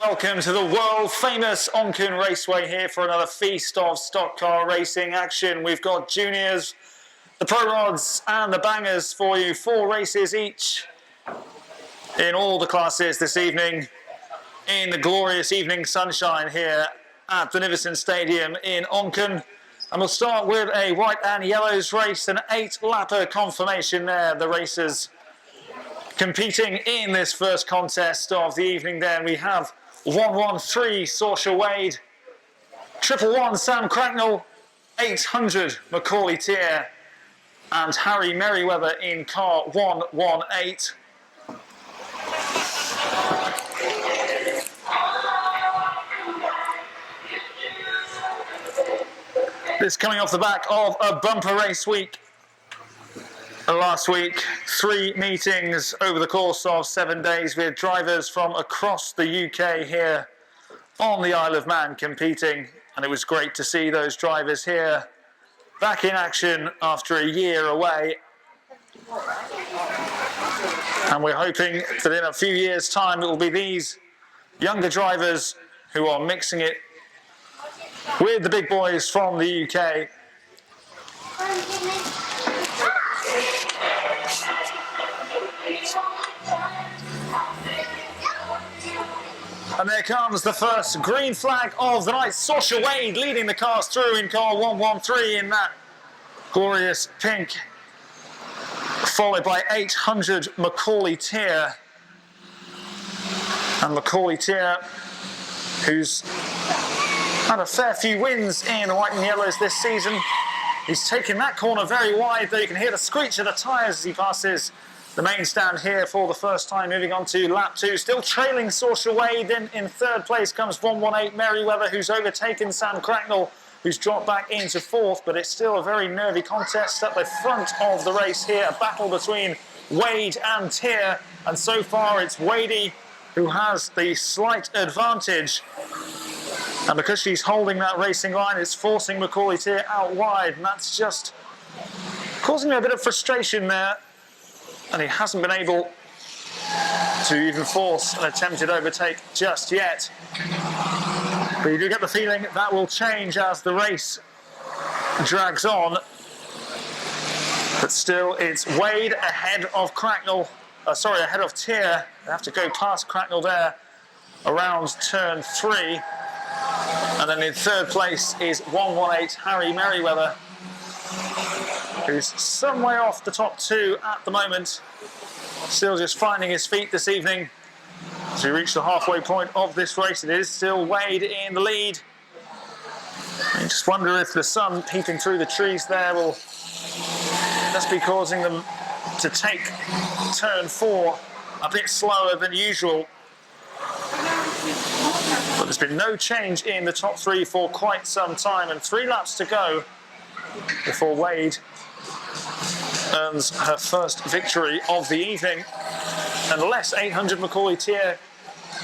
Welcome to the world-famous Onchan Raceway here for another feast of stock car racing action. We've got juniors, the pro rods and the bangers for you. 4 races each in all the classes this evening in the glorious evening sunshine here at Beneficent Stadium in Onchan. And we'll start with a white and yellows race, an 8-lapper confirmation there. The racers competing in this first contest of the evening then. We have 113 Saoirse Wade, 111 Sam Cracknell, 800 Macaulay Tier and Harry Merriweather in car 118. This coming off the back of a bumper race week. Last week, 3 meetings over the course of 7 days with drivers from across the UK here on the Isle of Man competing, and it was great to see those drivers here back in action after a year away. And we're hoping that in a few years' time it will be these younger drivers who are mixing it with the big boys from the UK. And there comes the first green flag of the night. Saoirse Wade leading the cars through in car 113 in that glorious pink, followed by 800 Macaulay Tier. And Macaulay Tier, who's had a fair few wins in white and yellows this season. He's taken that corner very wide, though you can hear the screech of the tyres as he passes the main stand here for the first time, moving on to lap 2. Still trailing Saoirse Wade. Then in third place comes 118 Merriweather, who's overtaken Sam Cracknell, who's dropped back into 4th, but it's still a very nervy contest at the front of the race here. A battle between Wade and Tier, and so far it's Wadey who has the slight advantage. And because she's holding that racing line, it's forcing Macaulay Tier out wide, and that's just causing me a bit of frustration there. And he hasn't been able to even force an attempted overtake just yet. But you do get the feeling that will change as the race drags on. But still, it's Wade ahead of Cracknell. Ahead of Tier. They have to go past Cracknell there around turn 3. And then in third place is 118 Harry Merriweather, who's some way off the top 2 at the moment. Still just finding his feet this evening. As we reach the halfway point of this race, it is still Wade in the lead. I just wonder if the sun peeping through the trees there will just be causing them to take turn 4 a bit slower than usual. But there's been no change in the top 3 for quite some time, and 3 laps to go before Wade earns her first victory of the evening. Unless 800 Macaulay Tier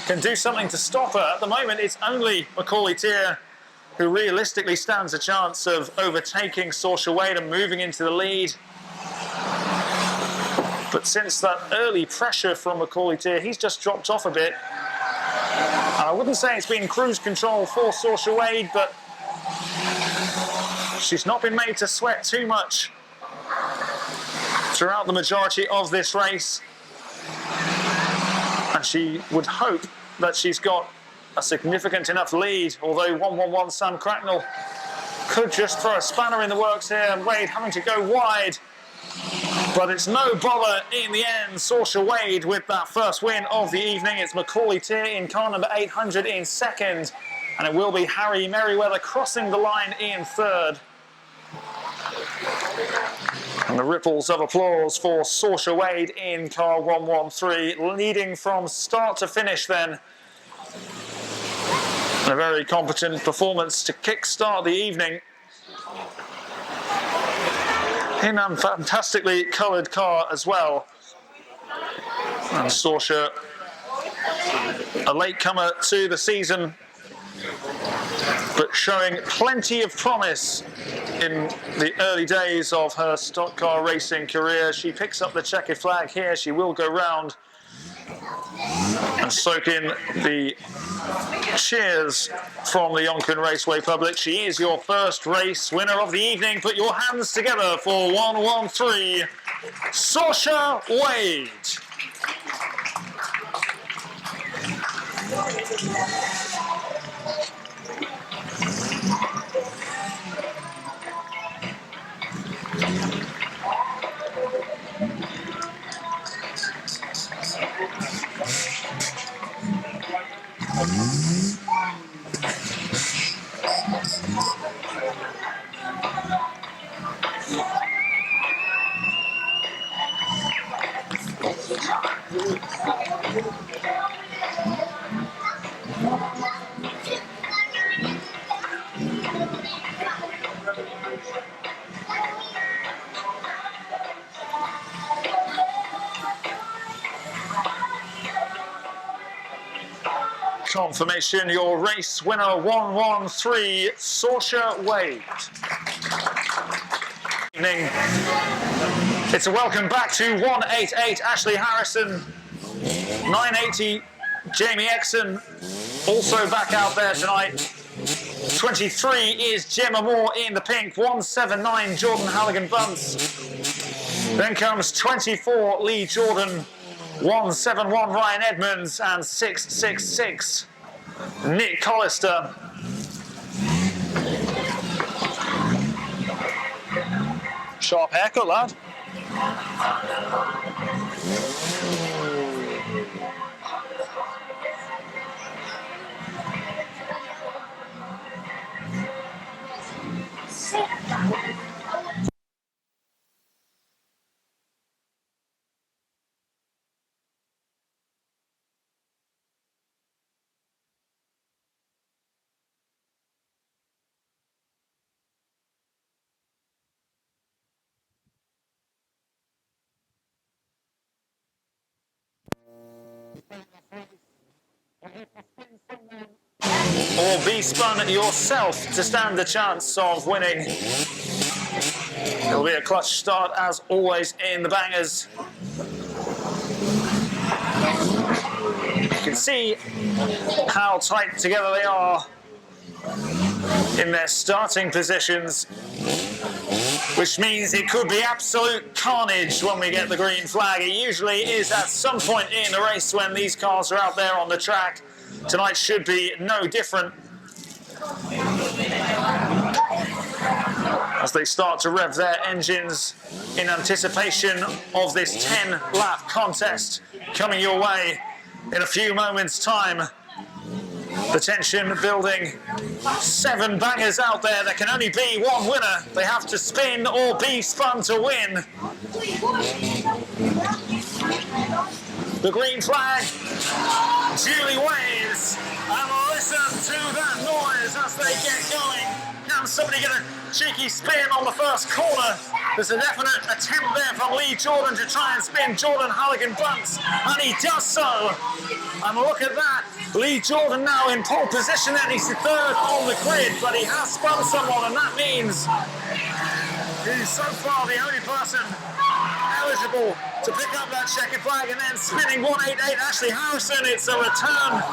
can do something to stop her. At the moment, it's only Macaulay Tier who realistically stands a chance of overtaking Saoirse Wade and moving into the lead. But since that early pressure from Macaulay Tier, he's just dropped off a bit. And I wouldn't say it's been cruise control for Saoirse Wade, but she's not been made to sweat too much throughout the majority of this race. And she would hope that she's got a significant enough lead, although 111 Sam Cracknell could just throw a spanner in the works here, and Wade having to go wide. But it's no bother in the end. Saoirse Wade with that first win of the evening. It's Macaulay Tier in car number 800 in second, and it will be Harry Merriweather crossing the line in third. And the ripples of applause for Saoirse Wade in car 113, leading from start to finish then. And a very competent performance to kick-start the evening in a fantastically coloured car as well. And Saoirse, a latecomer to the season, but showing plenty of promise in the early days of her stock car racing career. She picks up the checkered flag here. She will go round. And And soak in the cheers from the Onchan Raceway public. She is your first race winner of the evening. Put your hands together for 113, Saoirse Wade. Confirmation, your race winner 113, Saoirse Wade. Evening. It's a welcome back to 188, Ashley Harrison. 980, Jamie Exon, also back out there tonight. 23 is Gemma Moore in the pink. 179, Jordan Halligan-Bunce. Then comes 24, Lee Jordan. 171, Ryan Edmonds. And 666, Nick Collister. Sharp haircut, lad. Or be spun yourself to stand the chance of winning. It'll be a clutch start as always in the bangers. You can see how tight together they are in their starting positions, which means it could be absolute carnage when we get the green flag. It usually is at some point in the race when these cars are out there on the track. Tonight should be no different, as they start to rev their engines in anticipation of this 10-lap contest coming your way in a few moments' time. The tension building. 7 bangers out there. There can only be one winner. They have to spin or be spun to win. The green flag duly waves, and listen to that noise as they get going. Can somebody get a cheeky spin on the first corner? There's a definite attempt there from Lee Jordan to try and spin Jordan Halligan-Bunce, and he does so. And look at that, Lee Jordan now in pole position, and he's third on the grid, but he has spun someone, and that means he's so far the only person eligible to pick up that checkered flag. And then spinning 188, Ashley Harrison. It's a return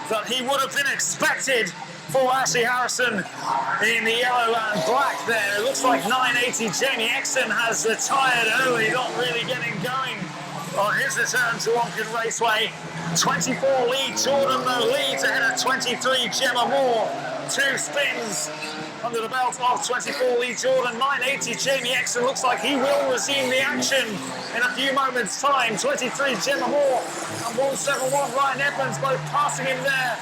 that he would have been expected for Ashley Harrison in the yellow and black there. It looks like 980 Jamie Exon has retired early, not really getting going on his return to Onchan Raceway. 24 Lee Jordan though leads ahead of 23 Gemma Moore. 2 spins under the belt of 24 Lee Jordan. 980 Jamie Exon looks like he will resume the action in a few moments' time. 23 Gemma Moore and 171 Ryan Edmonds both passing him there.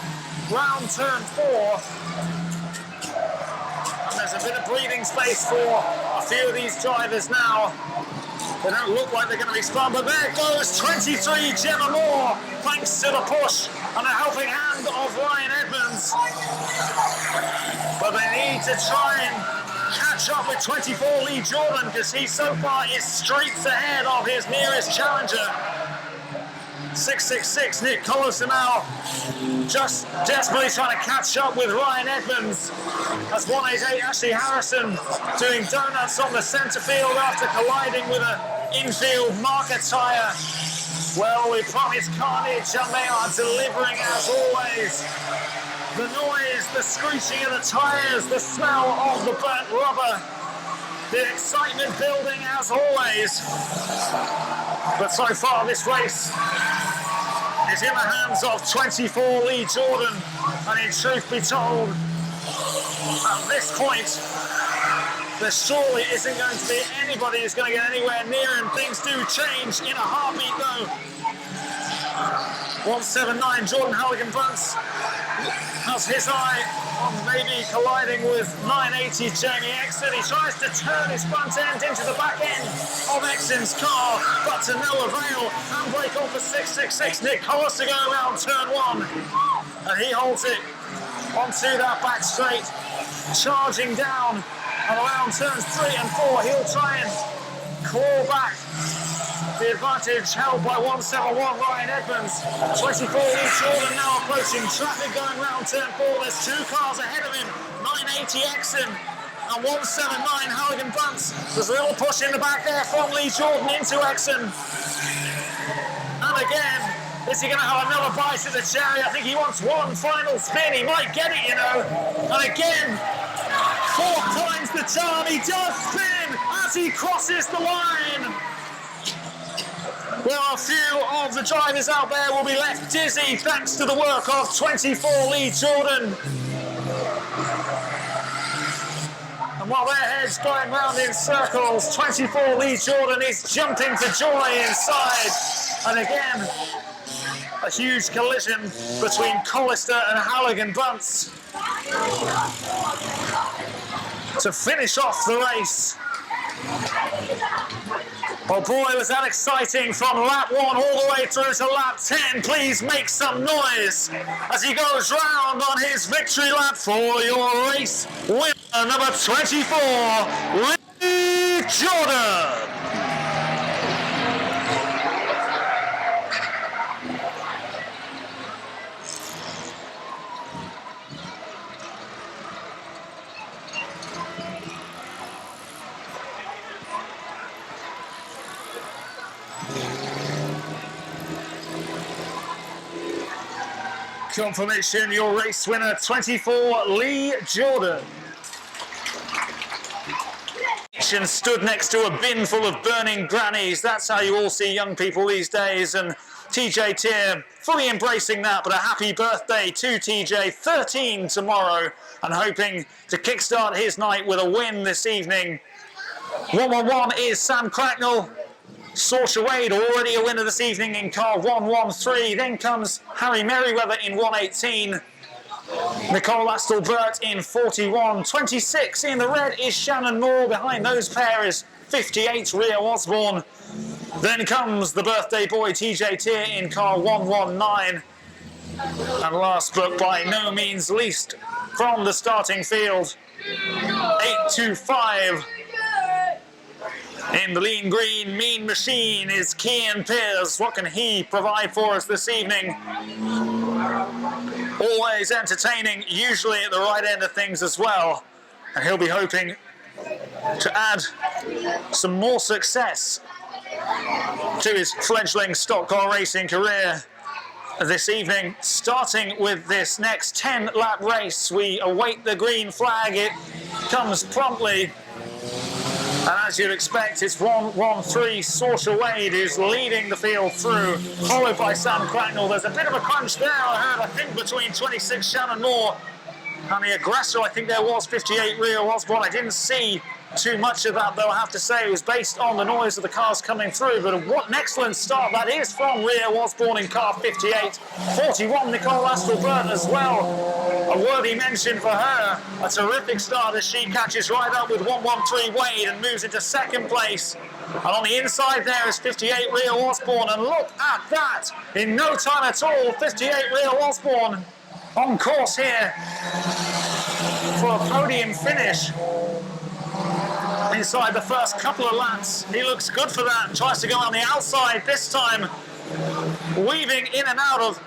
Round turn 4. And there's a bit of breathing space for a few of these drivers now. They don't look like they're going to be spun, but there goes 23 Gemma Moore, thanks to the push and a helping hand of Ryan Edmonds. But they need to try and catch up with 24 Lee Jordan, because he so far is streets ahead of his nearest challenger. 666 Nick Collister now just desperately trying to catch up with Ryan Edmonds, as 188 Ashley Harrison doing donuts on the centre field after colliding with an infield marker tyre. Well, we promised carnage and they are delivering as always. The noise, the screeching of the tyres, the smell of the burnt rubber, the excitement building as always. But so far this race is in the hands of 24 Lee Jordan, and in truth be told, at this point, there surely isn't going to be anybody who's going to get anywhere near him. Things do change in a heartbeat though. 179 Jordan Halligan-Bunce has his eye on maybe colliding with 980 Jamie Exton. He tries to turn his front end into the back end of Exton's car, but to no avail. Handbrake on for 666. Nick Hollis to go around turn 1. And he holds it onto that back straight, charging down. And around turns 3 and 4, he'll try and claw back the advantage held by 171 Ryan Edmonds. 24 Lee Jordan now approaching traffic going round turn 4. There's 2 cars ahead of him, 980 Exton and 179 Halligan-Bunce. There's a little push in the back there from Lee Jordan into Exton. And again, is he going to have another bite at the cherry? I think he wants one final spin. He might get it, you know. And again, 4 times the charm, he does spin as he crosses the line. Well, a few of the drivers out there will be left dizzy thanks to the work of 24 Lee Jordan. And while their heads going round in circles, 24 Lee Jordan is jumping for joy inside. And again, a huge collision between Collister and Halligan-Bunce to finish off the race. Oh boy, was that exciting from lap 1 all the way through to lap 10. Please make some noise as he goes round on his victory lap for your race winner, number 24, Lee Jordan. Confirmation, your race winner, 24 Lee Jordan. Stood next to a bin full of burning grannies. That's how you all see young people these days. And TJ Tier fully embracing that, but a happy birthday to TJ, 13 tomorrow, and hoping to kickstart his night with a win this evening. 111 is Sam Cracknell. Saoirse Wade already a winner this evening in car 113. Then comes Harry Merriweather in 118. Nicole Astle-Burt in 41. 26 in the red is Shannon Moore. Behind those pair is 58 Rio Osborne. Then comes the birthday boy TJ Tier in car 119. And last but by no means least from the starting field, 825. In the lean green mean machine is Cian Pearce. What can he provide for us this evening? Always entertaining, usually at the right end of things as well. And he'll be hoping to add some more success to his fledgling stock car racing career this evening. Starting with this next 10-lap race, we await the green flag. It comes promptly. And as you'd expect, it's 113 Saoirse Wade who's leading the field through, followed by Sam Cracknell. There's a bit of a crunch there, I think, between 26 Shannon Moore and the aggressor. I think there was 58 Rio Osborne. I didn't see too much of that, though, I have to say. It was based on the noise of the cars coming through. But what an excellent start that is from Rio Osborne in car 58. 41 Nicole Astle-Burt as well. A worthy mention for her. A terrific start as she catches right up with 113 Wade and moves into second place. And on the inside there is 58 Rio Osborne. And look at that. In no time at all, 58 Rio Osborne on course here for a podium finish. Inside the first couple of laps, he looks good for that and tries to go on the outside this time, weaving in and out of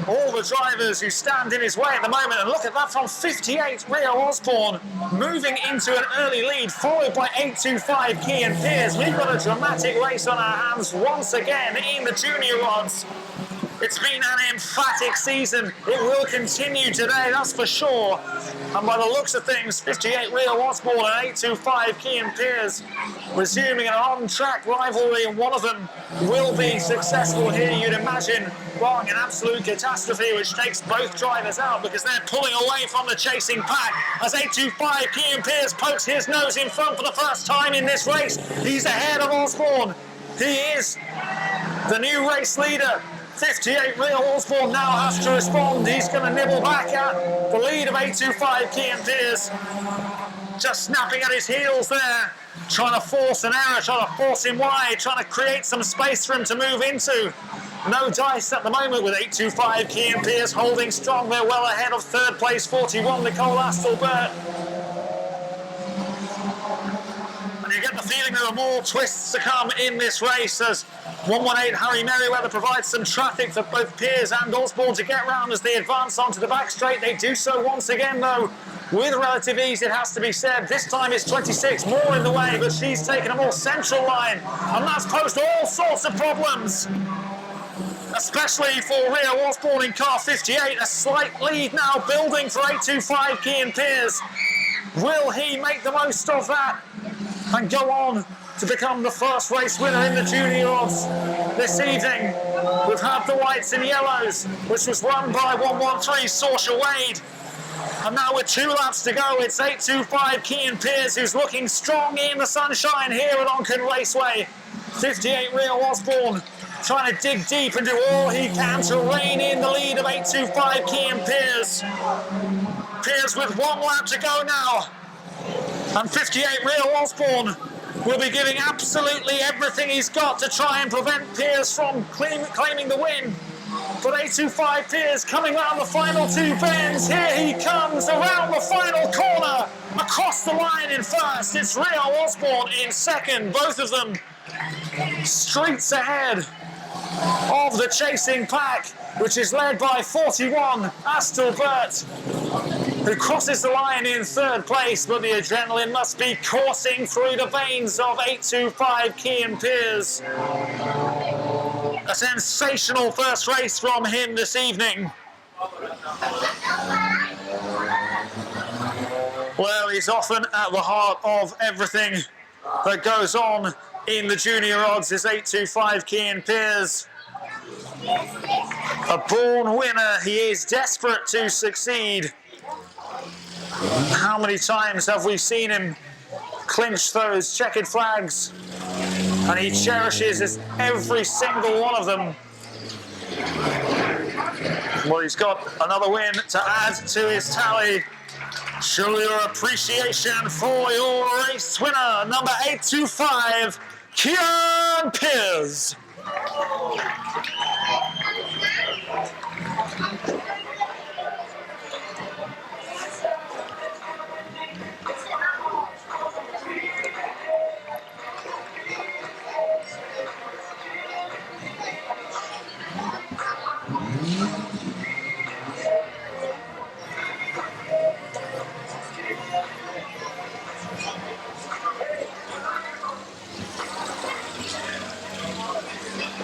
all the drivers who stand in his way at the moment. And look at that from 58, Rio Osborne moving into an early lead, followed by 825 Kian Pearce. We've got a dramatic race on our hands once again in the junior rods. It's been an emphatic season. It will continue today, that's for sure. And by the looks of things, 58 Rio Osborne and 825 Kian Pearce resuming an on-track rivalry, and one of them will be successful here, you'd imagine, barring an absolute catastrophe which takes both drivers out, because they're pulling away from the chasing pack as 825 Kian Pearce pokes his nose in front for the first time in this race. He's ahead of Osborne. He is the new race leader. 58 Rio Osborne now has to respond. He's going to nibble back at the lead of 825 Kian Pearce. Just snapping at his heels there, trying to force an error, trying to force him wide, trying to create some space for him to move into. No dice at the moment with 825 Kian Pearce holding strong. They're well ahead of third place 41 Nicole Astelbert. And you get the feeling there are more twists to come in this race as 118 Harry Merriweather provides some traffic for both Pearce and Osborne to get round as they advance onto the back straight. They do so once again, though, with relative ease, it has to be said. This time it's 26 more in the way, but she's taken a more central line, and that's posed all sorts of problems, especially for Rio Osborne in car 58. A slight lead now building for 825 Kian Pearce. Will he make the most of that and go on to become the first race winner in the junior odds this evening? We've had the whites and yellows, which was won by 113 Saoirse Wade. And now with 2 laps to go, it's 825 Kian Pearce who's looking strong in the sunshine here at Onchan Raceway. 58 Rio Osborne trying to dig deep and do all he can to rein in the lead of 825 Kian Pearce. Pearce with 1 lap to go now. And 58 Rio Osborne will be giving absolutely everything he's got to try and prevent Pearce from claiming the win. But 825 Pearce coming around the final 2 bends. Here he comes around the final corner. Across the line in first. It's Rio Osborne in second. Both of them streets ahead of the chasing pack, which is led by 41 Astelbert, who crosses the line in third place, but the adrenaline must be coursing through the veins of 825 Kian Pearce. A sensational first race from him this evening. Well, he's often at the heart of everything that goes on in the junior odds is 825 Kian Pearce. A born winner, he is desperate to succeed. How many times have we seen him clinch those checkered flags? And he cherishes every single one of them. Well, he's got another win to add to his tally. Show your appreciation for your race winner, number 825, Kian Pearce.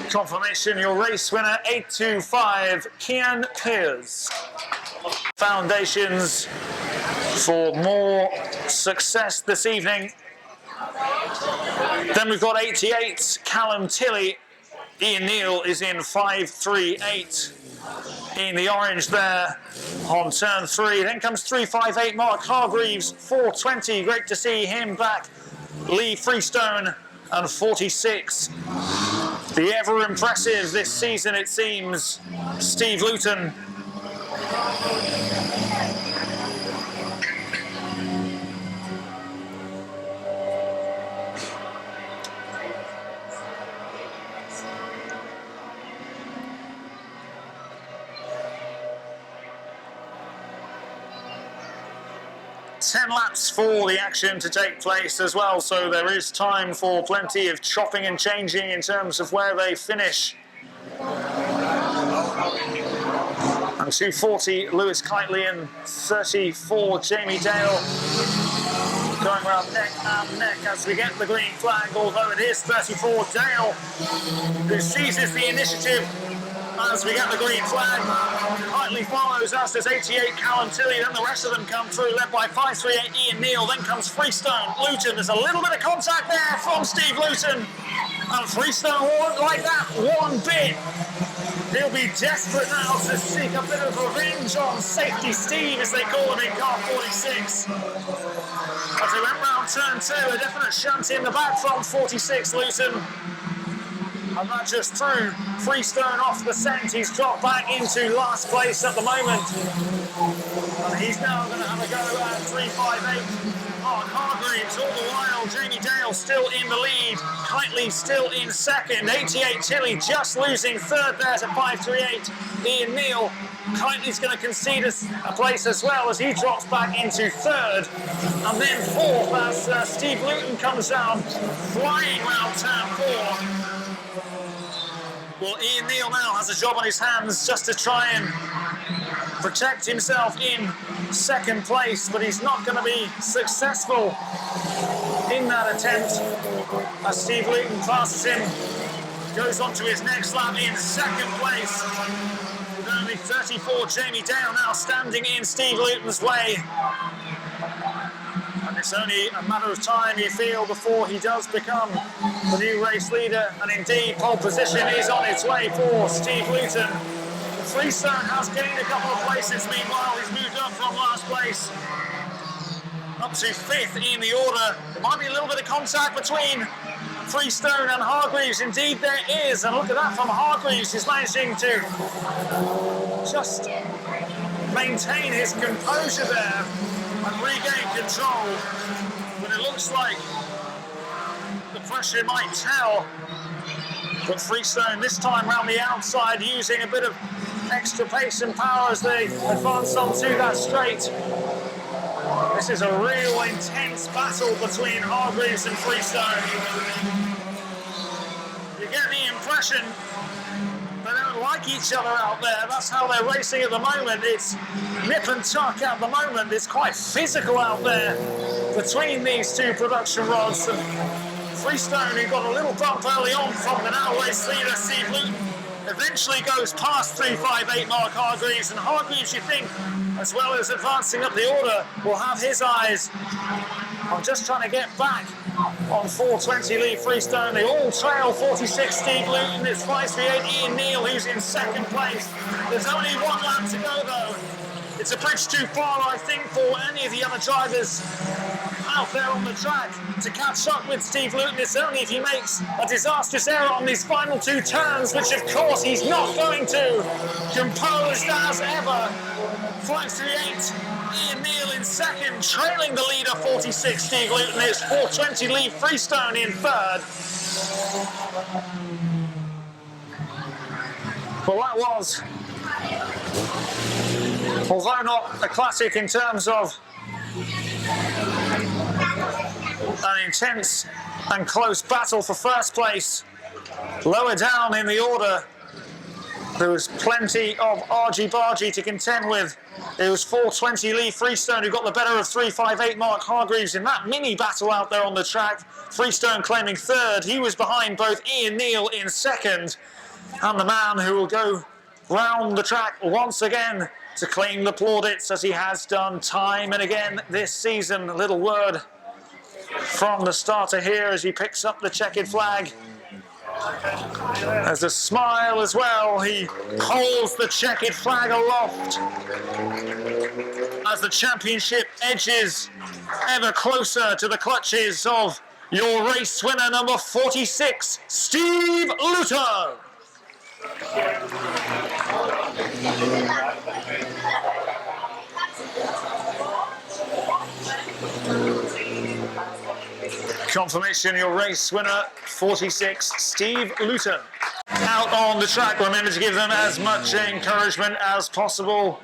Confirmation, your race winner, 825, Kian Pearce. Foundations for more success this evening. Then we've got 88, Callum Tilley. Ian Neal is in 538 in the orange there on turn 3. Then comes 358, Mark Hargreaves, 420. Great to see him back. Lee Freestone and 46. The ever-impressive this season, it seems, Steve Luton. Ten laps for the action to take place as well, so there is time for plenty of chopping and changing in terms of where they finish. And 240, Lewis Kitely, and 34, Jamie Dale. Going around neck and neck as we get the green flag, although it is 34, Dale, who seizes the initiative as we get the green flag. Kitely follows, as does 88, Callum Tilley, then the rest of them come through, led by 538, Ian Neal, then comes Freestone, Luton. There's a little bit of contact there from Steve Luton, and Freestone won't like that one bit. He'll be desperate now to seek a bit of revenge on Safety Steve, as they call him in car 46. As they went round turn 2, a definite shunt in the back from 46, Luton. And that just threw Freestone off the scent. He's dropped back into last place at the moment. And he's now going to have a go at 358. Mark Hargreaves, all the while, Jamie Dale still in the lead. Kitely still in second. 88 Tilley just losing third there to 538. Ian Neal. Kitely's going to concede a place as well as he drops back into third. And then fourth as Steve Luton comes down, flying round turn 4. Well, Ian Neal now has a job on his hands just to try and protect himself in second place, but he's not going to be successful in that attempt as Steve Luton passes him, goes on to his next lap in second place. With only 34, Jamie Dale now standing in Steve Luton's way. And it's only a matter of time, you feel, before he does become the new race leader. And indeed, pole position is on its way for Steve Luton. Freestone has gained a couple of places. Meanwhile, he's moved up from last place up to 5th in the order. There might be a little bit of contact between Freestone and Hargreaves. Indeed, there is. And look at that from Hargreaves. He's managing to just maintain his composure there and regain control, but it looks like the pressure might tell. But Freestone this time round the outside, using a bit of extra pace and power as they advance onto that straight. This is a real intense battle between Hargreaves and Freestone. You get the impression they don't like each other out there. That's how they're racing at the moment. It's nip and tuck at the moment. It's quite physical out there between these two production rods. And Freestone, who got a little bump early on from the now race leader, Steve Luton, eventually goes past 358 Mark Hargreaves. And Hargreaves, you think, as well as advancing up the order, will have his eyes on just trying to get back on 420 Lee Freestone. They all trail 46 Steve Luton. It's 538 Ian Neal who's in second place. There's only one lap to go though. It's a bridge too far, I think, for any of the other drivers out there on the track to catch up with Steve Luton. It's only if he makes a disastrous error on these final 2 turns, which of course he's not going to. Composed as ever. 538 Ian Neal in second, trailing the leader 46 Steve Luton. It's 420 Lee Freestone in third. Well, that was, although not a classic in terms of an intense and close battle for first place, lower down in the order, there was plenty of argy-bargy to contend with. It was 420 Lee Freestone who got the better of 358 Mark Hargreaves in that mini battle out there on the track. Freestone claiming third. He was behind both Ian Neal in second, and the man who will go round the track once again to claim the plaudits, as he has done time and again this season. A little word from the starter here as he picks up the checkered flag. There's a smile as well. He holds the checkered flag aloft as the championship edges ever closer to the clutches of your race winner, number 46, Steve Luton. Confirmation, your race winner, 46, Steve Luton. Out on the track, remember to give them as much encouragement as possible.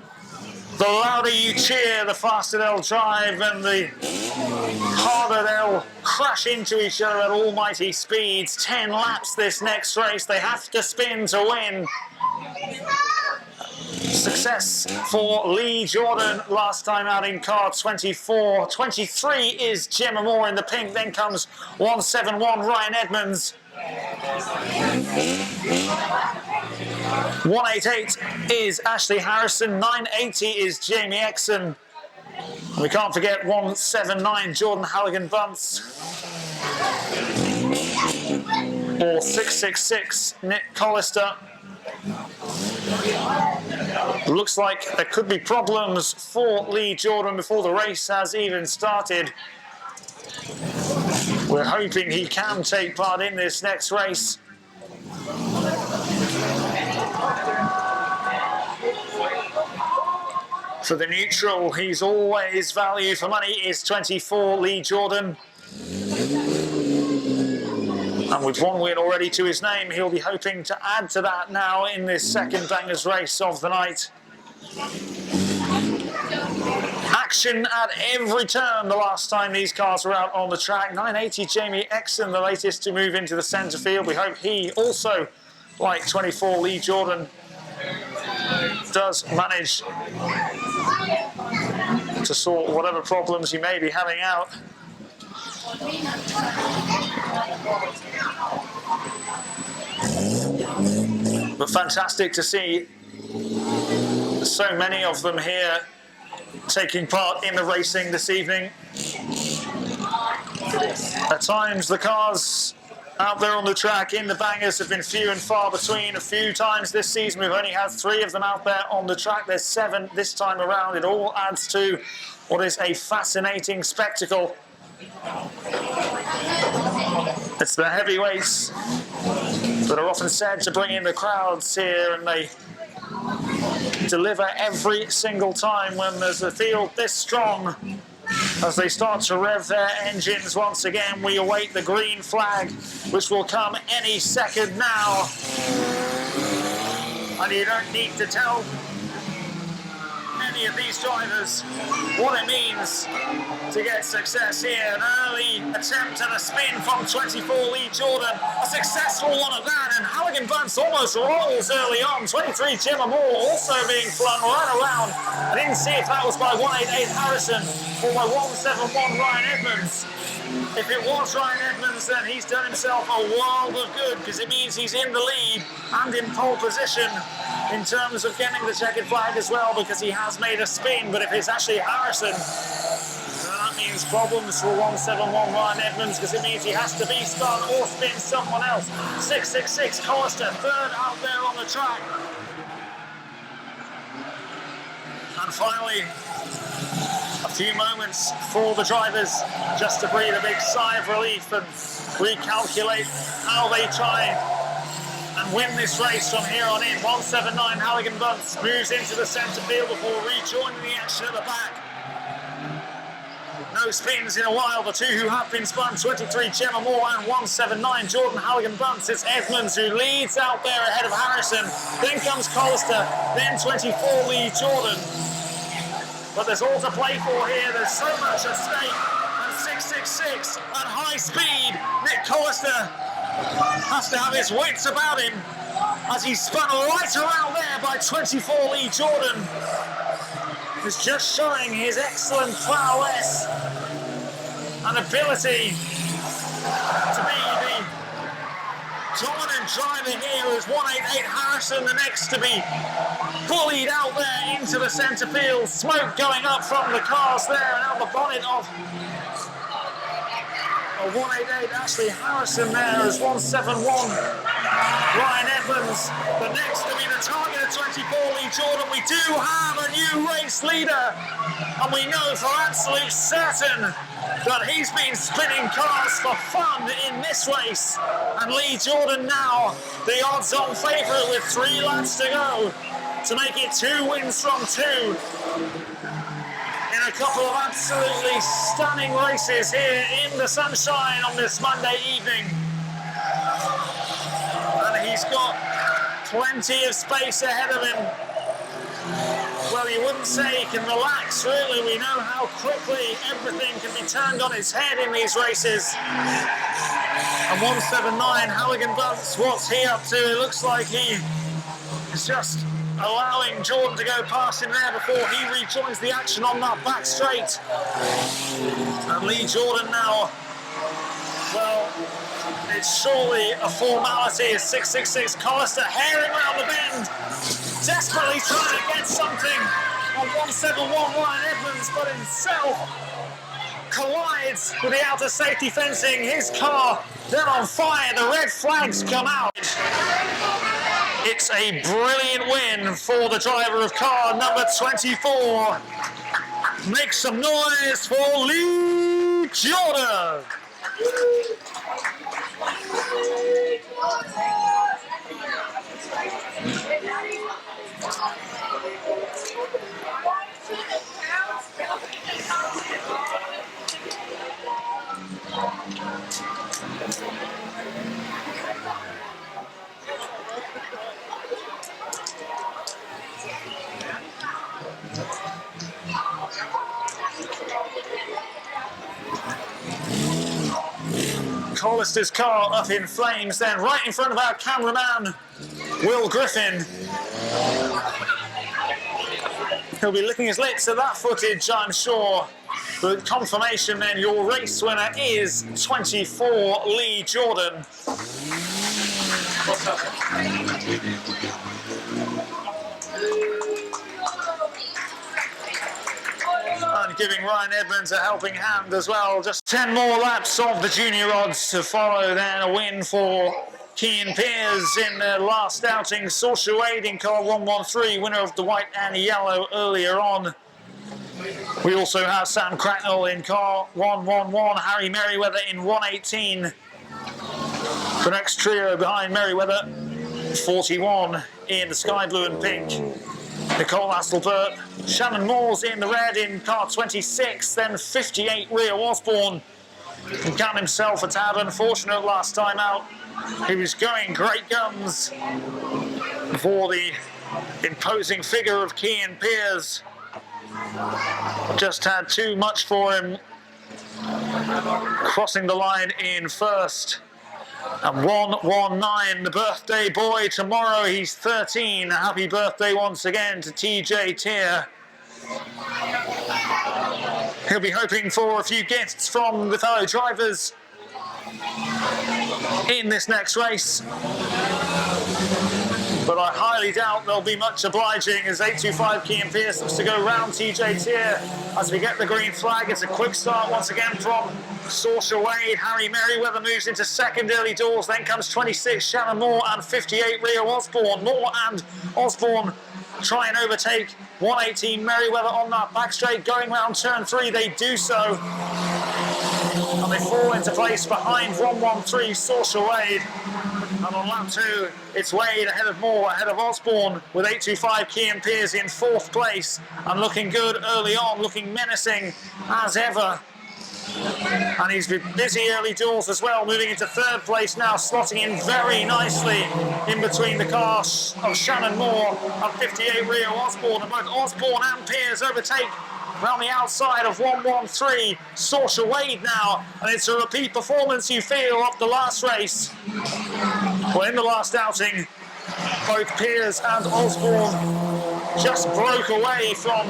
The louder you cheer, the faster they'll drive, and the harder they'll crash into each other at almighty speeds. 10 laps this next race, they have to spin to win. Success for Lee Jordan last time out in car 24. 23 is Gemma Moore in the pink. Then comes 171 Ryan Edmonds. 188 is Ashley Harrison. 980 is Jamie Exon. We can't forget 179 Jordan Halligan-Bunce. Or 666 Nick Collister. Looks like there could be problems for Lee Jordan before the race has even started. We're hoping he can take part in this next race. For the neutral, he's always value for money, is 24 Lee Jordan. And with one win already to his name, he'll be hoping to add to that now in this second bangers race of the night. Action at every turn the last time these cars were out on the track. 980 Jamie Exon, the latest to move into the centre field. We hope he also, like 24 Lee Jordan, does manage to sort whatever problems he may be having out. But fantastic to see so many of them here taking part in the racing this evening. At times the cars out there on the track in the bangers have been few and far between. A few times this season we've only had 3 of them out there on the track. There's 7 this time around. It all adds to what is a fascinating spectacle. It's the heavyweights that are often said to bring in the crowds here, and they deliver every single time when there's a field this strong. As they start to rev their engines once again, we await the green flag, which will come any second now. And you don't need to tell any of these drivers what it means to get success here. An early attempt at a spin from 24 Lee Jordan, a successful one at that, and Halligan-Bunce almost rolls early on. 23 Gemma Moore also being flung right around. I didn't see if that was by 188 Harrison or by 171 Ryan Edmonds. If it was Ryan Edmonds, then he's done himself a world of good, because it means he's in the lead and in pole position in terms of getting the checkered flag as well, because he has made a spin. But if it's Ashley Harrison, then that means problems for 171 Ryan Edmonds, because it means he has to be spun or spin someone else. 666 Collister, third out there on the track. And finally, a few moments for the drivers just to breathe a big sigh of relief and recalculate how they try and win this race from here on in. 179 Halligan-Bunce moves into the centre field before rejoining the action at the back. No spins in a while. The 2 who have been spun, 23 Gemma Moore and 179 Jordan Halligan-Bunce. It's Edmonds who leads out there ahead of Harrison. Then comes Collister, then 24 Lee Jordan. But there's all to play for here. There's so much at stake. And 666 at high speed. Nick Collister has to have his wits about him as he's spun right around there by 24 Lee Jordan. He's just showing his excellent prowess and ability to be the dominant driver here. Is 188 Harrison, the next to be bullied out there into the centre field. Smoke going up from the cars there and out the bonnet of 188 Ashley Harrison there as 171 Ryan Edmonds, the next to be the target of 24 Lee Jordan. We do have a new race leader, and we know for absolute certain that he's been spinning cars for fun in this race. And Lee Jordan now the odds-on favourite with 3 laps to go to make it 2 wins from 2. In a couple of absolutely stunning races here in the sunshine on this Monday evening. And he's got plenty of space ahead of him. Well, you wouldn't say he can relax, really. We know how quickly everything can be turned on its head in these races. And 179 Halligan-Bunce, what's he up to? It looks like he is just allowing Jordan to go past him there before he rejoins the action on that back straight. And Lee Jordan now, well, it's surely a formality. It's 666. Collister herring around the bend, desperately trying to get something on 171 Ryan Edmonds, but himself collides with the outer safety fencing. His car then on fire. The red flags come out. It's a brilliant win for the driver of car number 24. Make some noise for Lee Jordan. Collister's car up in flames then, right in front of our cameraman, Will Griffin. He'll be licking his lips at that footage, I'm sure. But confirmation then, your race winner is 24 Lee Jordan. And giving Ryan Edmonds a helping hand as well. Just 10 more laps of the junior odds to follow then. A win for Kean Pears in their last outing. Saoirse Wade in car 113, winner of the white and yellow earlier on. We also have Sam Cracknell in car 111, Harry Merriweather in 118. The next trio behind Merriweather, 41 in the sky blue and pink. Nicole Astelbert, Shannon Moores in the red in car 26, then 58 Rio Osborne. He got himself a tad unfortunate last time out. He was going great guns for the imposing figure of Kean Pears. Just had too much for him, crossing the line in first. And 119, the birthday boy tomorrow, he's 13. Happy birthday once again to TJ Tier. He'll be hoping for a few gifts from the fellow drivers in this next race. But I highly doubt there'll be much obliging as 825 Kean Pearce looks to go round TJ Tier as we get the green flag. It's a quick start once again from Saoirse Wade. Harry Merriweather moves into second early doors. Then comes 26 Shannon Moore and 58 Rio Osborne. Moore and Osborne try and overtake 118 Merriweather on that back straight. Going round turn 3, they do so. And they fall into place behind 113 Saoirse Wade. And on lap 2, it's Wade ahead of Moore, ahead of Osborne, with 825 Kean Pearce in 4th place. And looking good early on, looking menacing as ever. And he's busy early doors as well, moving into 3rd place now, slotting in very nicely in between the cars of Shannon Moore and 58 Rio Osborne. And both Osborne and Pearce overtake around the outside of 113 Saoirse Wade now, and it's a repeat performance you feel of the last race. Well, in the last outing, both Pearce and Osborne just broke away from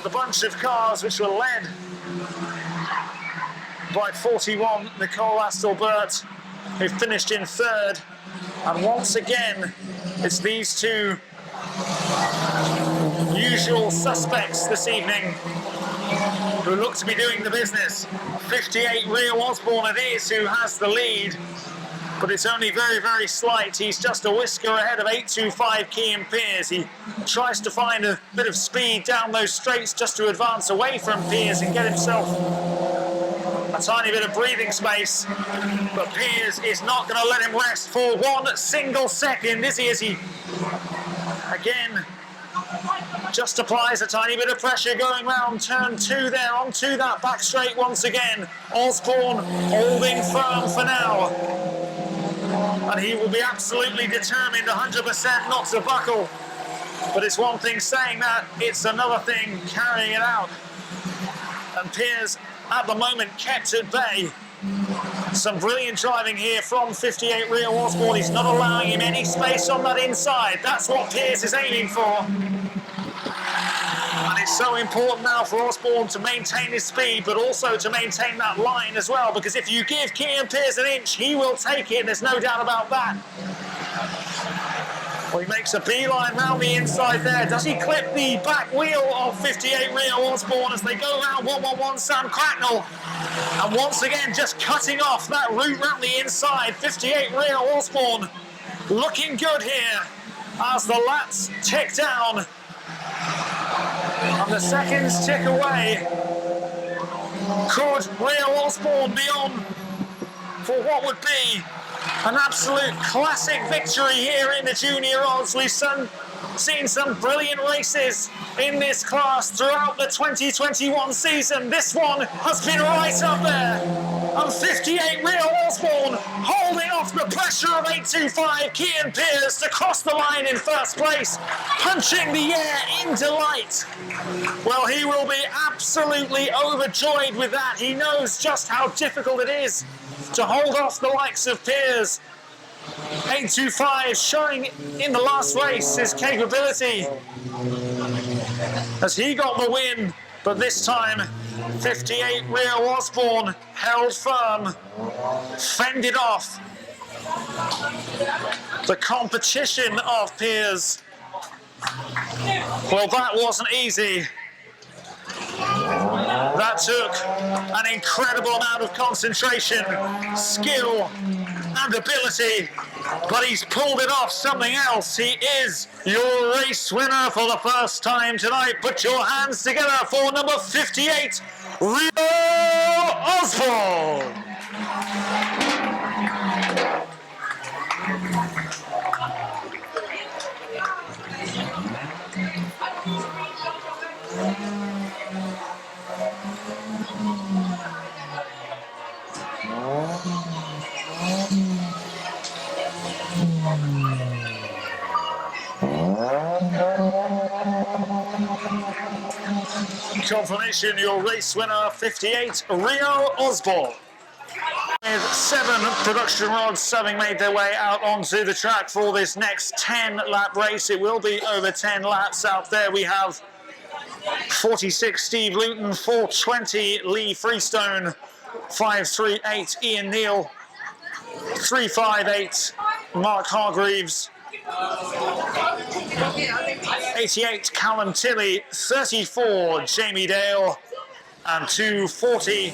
the bunch of cars which were led by 41 Nicole Astelbert, who finished in 3rd. And once again, it's these two usual suspects this evening who look to be doing the business. 58 Rio Osborne it is who has the lead, but it's only very, very slight. He's just a whisker ahead of 825 Kean Pearce. He tries to find a bit of speed down those straights just to advance away from Pearce and get himself a tiny bit of breathing space. But Pearce is not going to let him rest for one single second, is he? As he again just applies a tiny bit of pressure going round turn 2 there onto that back straight once again. Osborne holding firm for now. And he will be absolutely determined 100% not to buckle. But it's one thing saying that, it's another thing carrying it out. And Pearce at the moment kept at bay. Some brilliant driving here from 58 Rio Osborne. He's not allowing him any space on that inside. That's what Pearce is aiming for. And it's so important now for Osborne to maintain his speed, but also to maintain that line as well, because if you give Cian Pearce an inch, he will take it. There's no doubt about that. Well, he makes a beeline round the inside there. Does he clip the back wheel of 58 Rio Osborne as they go round 111 Sam Cracknell? And once again, just cutting off that route round the inside. 58 Rio Osborne looking good here as the laps tick down. And the seconds tick away. Could Rio Osborne be on for what would be an absolute classic victory here in the junior odds? We've seen some brilliant races in this class throughout the 2021 season. This one has been right up there. And 58 Rio Osborne holding off the pressure of 825 Cian Pearce to cross the line in first place, punching the air in delight. Well, he will be absolutely overjoyed with that. He knows just how difficult it is to hold off the likes of Pearce. 825 showing in the last race his capability as he got the win, but this time 58 Rio Osborne held firm, fended off the competition of Pearce. Well, that wasn't easy. That took an incredible amount of concentration, skill and ability, but he's pulled it off. Something else. He is your race winner for the first time tonight. Put your hands together for number 58, Rio Osborne. Confirmation, your race winner, 58 Rio Osborne. With 7 production rods having made their way out onto the track for this next 10-lap race. It will be over 10 laps out there. We have 46 Steve Luton, 420 Lee Freestone, 538 Ian Neal, 358 Mark Hargreaves, 88 Callum Tilley, 34 Jamie Dale, and 240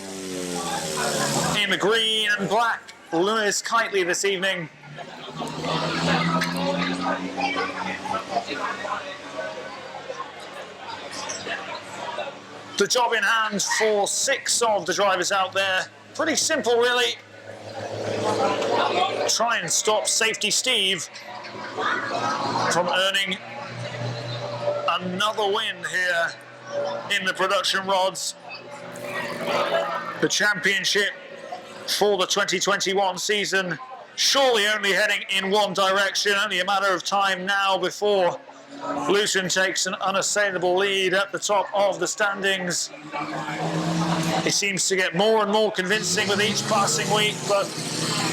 in the green and black Lewis Kitely this evening. The job in hand for 6 of the drivers out there. Pretty simple, really. Try and stop Safety Steve from earning another win here in the production rods. The championship for the 2021 season surely only heading in one direction. Only a matter of time now before Luton takes an unassailable lead at the top of the standings. He seems to get more and more convincing with each passing week, but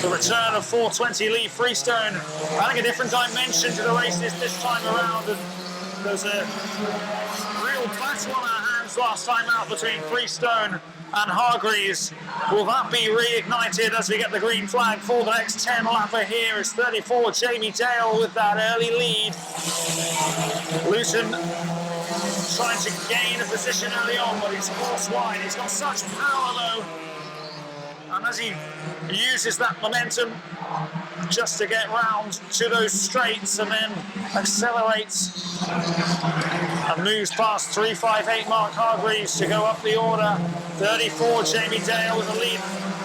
the return of 420 Lee Freestone adding a different dimension to the races this time around, and there's a real battle on our hands last time out between Freestone and Hargreaves. Will that be reignited as we get the green flag for the next 10 lapper here? Is 34 Jamie Dale with that early lead. Luton trying to gain a position early on, but he's forced wide. He's got such power though, and as he uses that momentum just to get round to those straights and then accelerates and moves past 358 Mark Hargreaves to go up the order. 34 Jamie Dale with a lead.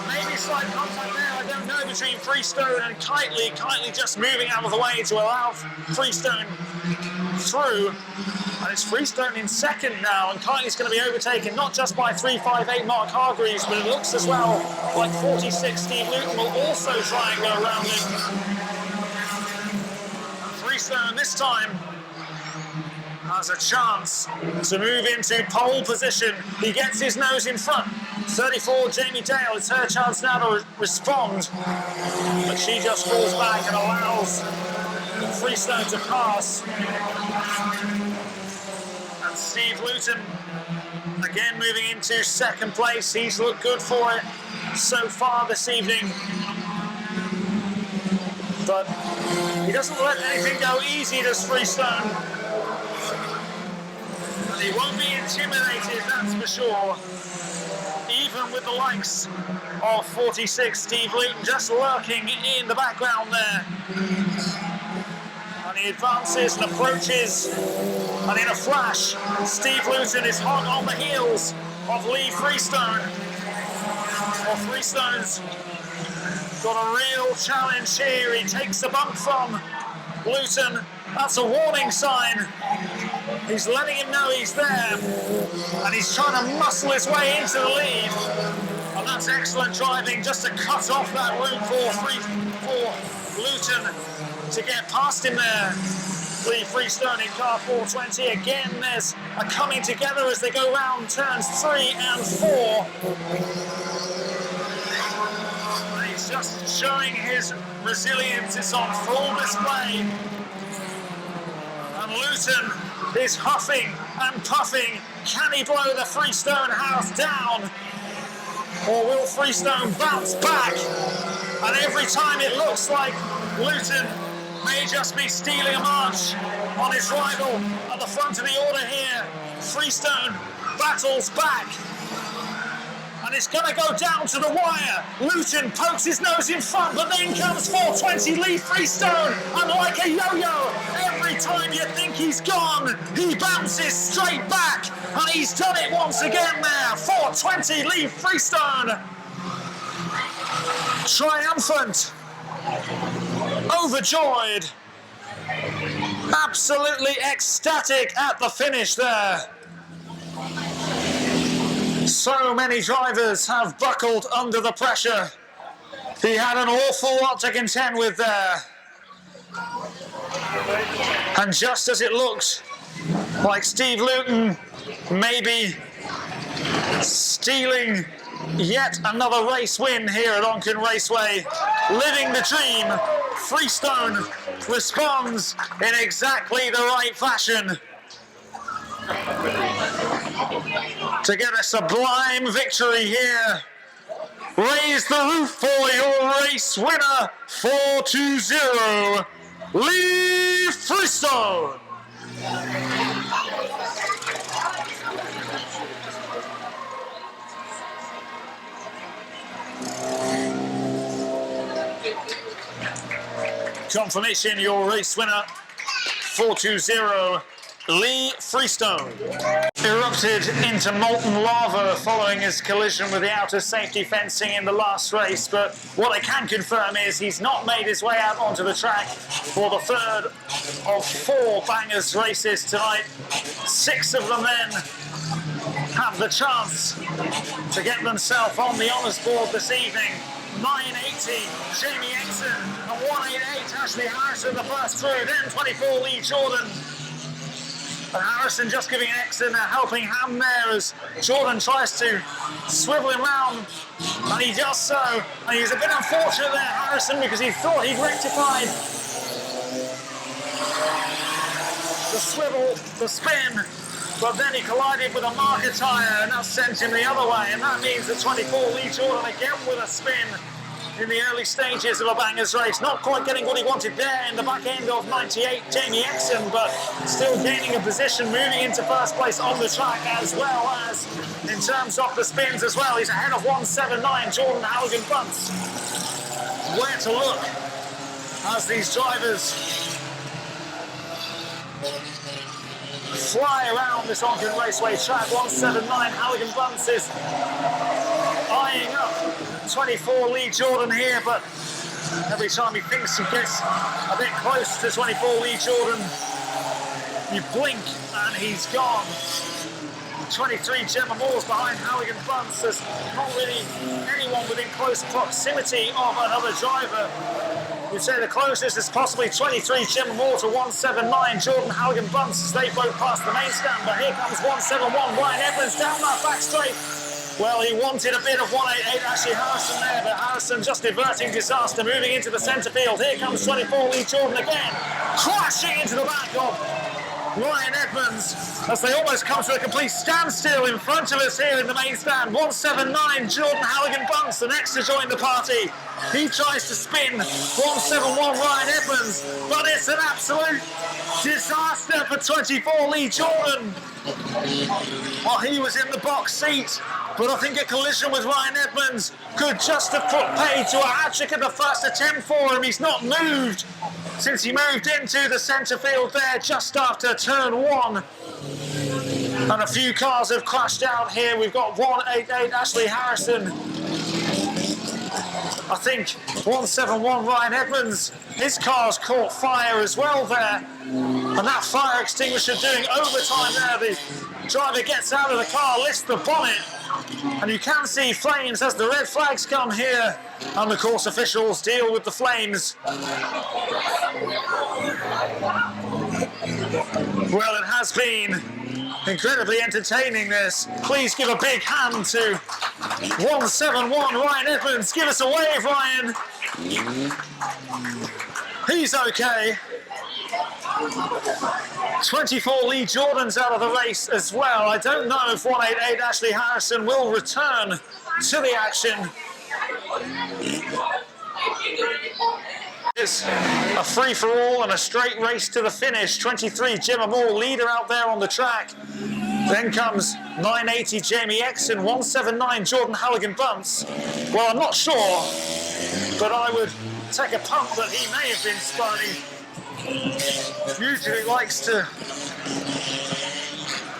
Maybe slight contact there, I don't know, between Freestone and Kitely. Kitely just moving out of the way to allow Freestone through. And it's Freestone in second now, and Kitely's going to be overtaken not just by 358 Mark Hargreaves, but it looks as well like 46 Steve Luton will also try and go around him. Freestone this time has a chance to move into pole position. He gets his nose in front 34, Jamie Dale, it's her chance now to respond, but she just falls back and allows Freestone to pass. And Steve Luton again moving into second place. He's looked good for it so far this evening, but he doesn't let anything go easy, does Freestone. And he won't be intimidated, that's for sure. Even with the likes of 46, Steve Luton just lurking in the background there. And he advances and approaches, and in a flash, Steve Luton is hot on the heels of Lee Freestone. Well, Freestone's got a real challenge here. He takes a bump from Luton. That's a warning sign. He's letting him know he's there, and he's trying to muscle his way into the lead. And that's excellent driving just to cut off that room for Luton to get past him there. Lee Freestone in car 420. Again, there's a coming together as they go round turns 3 and 4. And he's just showing his resilience. It's on full display. And Luton is huffing and puffing. Can he blow the Freestone house down? Or will Freestone bounce back? And every time it looks like Luton may just be stealing a march on his rival at the front of the order here, Freestone battles back. And it's going to go down to the wire. Luton pokes his nose in front, but then comes 420 Lee Freestone. And like a yo-yo, every time you think he's gone, he bounces straight back. And he's done it once again there. 420 Lee Freestone. Triumphant. Overjoyed. Absolutely ecstatic at the finish there. So many drivers have buckled under the pressure. He had an awful lot to contend with there. And just as it looked like Steve Luton may be stealing yet another race win here at Onchan Raceway, living the dream, Freestone responds in exactly the right fashion to get a sublime victory here. Raise the roof for your race winner, 420, Lee Freestone. Confirmation, your race winner, 420, Lee Freestone. Erupted into molten lava following his collision with the outer safety fencing in the last race, but what I can confirm is he's not made his way out onto the track for the third of 4 bangers races tonight. 6 of them then have the chance to get themselves on the honours board this evening. 980, Jamie Exon, and 188, Ashley Harrison, the first through, then 24, Lee Jordan. And Harrison just giving Exon a helping hand there as Jordan tries to swivel him round, and he does so. And he's a bit unfortunate there, Harrison, because he thought he'd rectified the swivel, the spin, but then he collided with a marker tyre and that sent him the other way, and that means that 24 Lee Jordan again with a spin in the early stages of a bangers race. Not quite getting what he wanted there in the back end of 98 Jamie Exon, but still gaining a position, moving into first place on the track, as well as in terms of the spins as well. He's ahead of 179 Jordan Halligan Bunce. Where to look as these drivers fly around this Onchan Raceway track. 179 Halligan Bunce is eyeing up 24 Lee Jordan here, but every time he thinks he gets a bit close to 24 Lee Jordan, you blink and he's gone. 23 Gemma Moore's behind Halligan Bunce. There's not really anyone within close proximity of another driver. You'd say the closest is possibly 23 Gemma Moore to 179 Jordan Halligan Bunce as they both pass the main stand, but here comes 171 Ryan Evans down that back straight. Well, he wanted a bit of 188 Ashley Harrison there, but Harrison just diverting disaster, moving into the centre field. Here comes 24 Lee Jordan again, crashing into the back of Ryan Edmonds as they almost come to a complete standstill in front of us here in the main stand. 179 Jordan Halligan Bunce, the next to join the party. He tries to spin 171 Ryan Edmonds, but it's an absolute disaster for 24 Lee Jordan. Well, he was in the box seat, but I think a collision with Ryan Edmonds could just have put paid to a hat-trick at the first attempt for him. He's not moved since he moved into the centre field there just after turn one. And a few cars have crashed out here. We've got 188 Ashley Harrison. I think 171 Ryan Edmonds, his car's caught fire as well there. And that fire extinguisher doing overtime there. The driver gets out of the car, lifts the bonnet, and you can see flames as the red flags come here. And the course officials deal with the flames. Well, it has been incredibly entertaining, this. Please give a big hand to 171 Ryan Edmonds. Give us a wave, Ryan. He's okay. 24 Lee Jordan's out of the race as well. I don't know if 188 Ashley Harrison will return to the action. It's a free-for-all and a straight race to the finish. 23 Gemma Moore, leader out there on the track. Then comes 980 Jamie Exon, 179 Jordan Halligan Bunce. Well, I'm not sure, but I would take a punt that he may have been spun. He usually likes to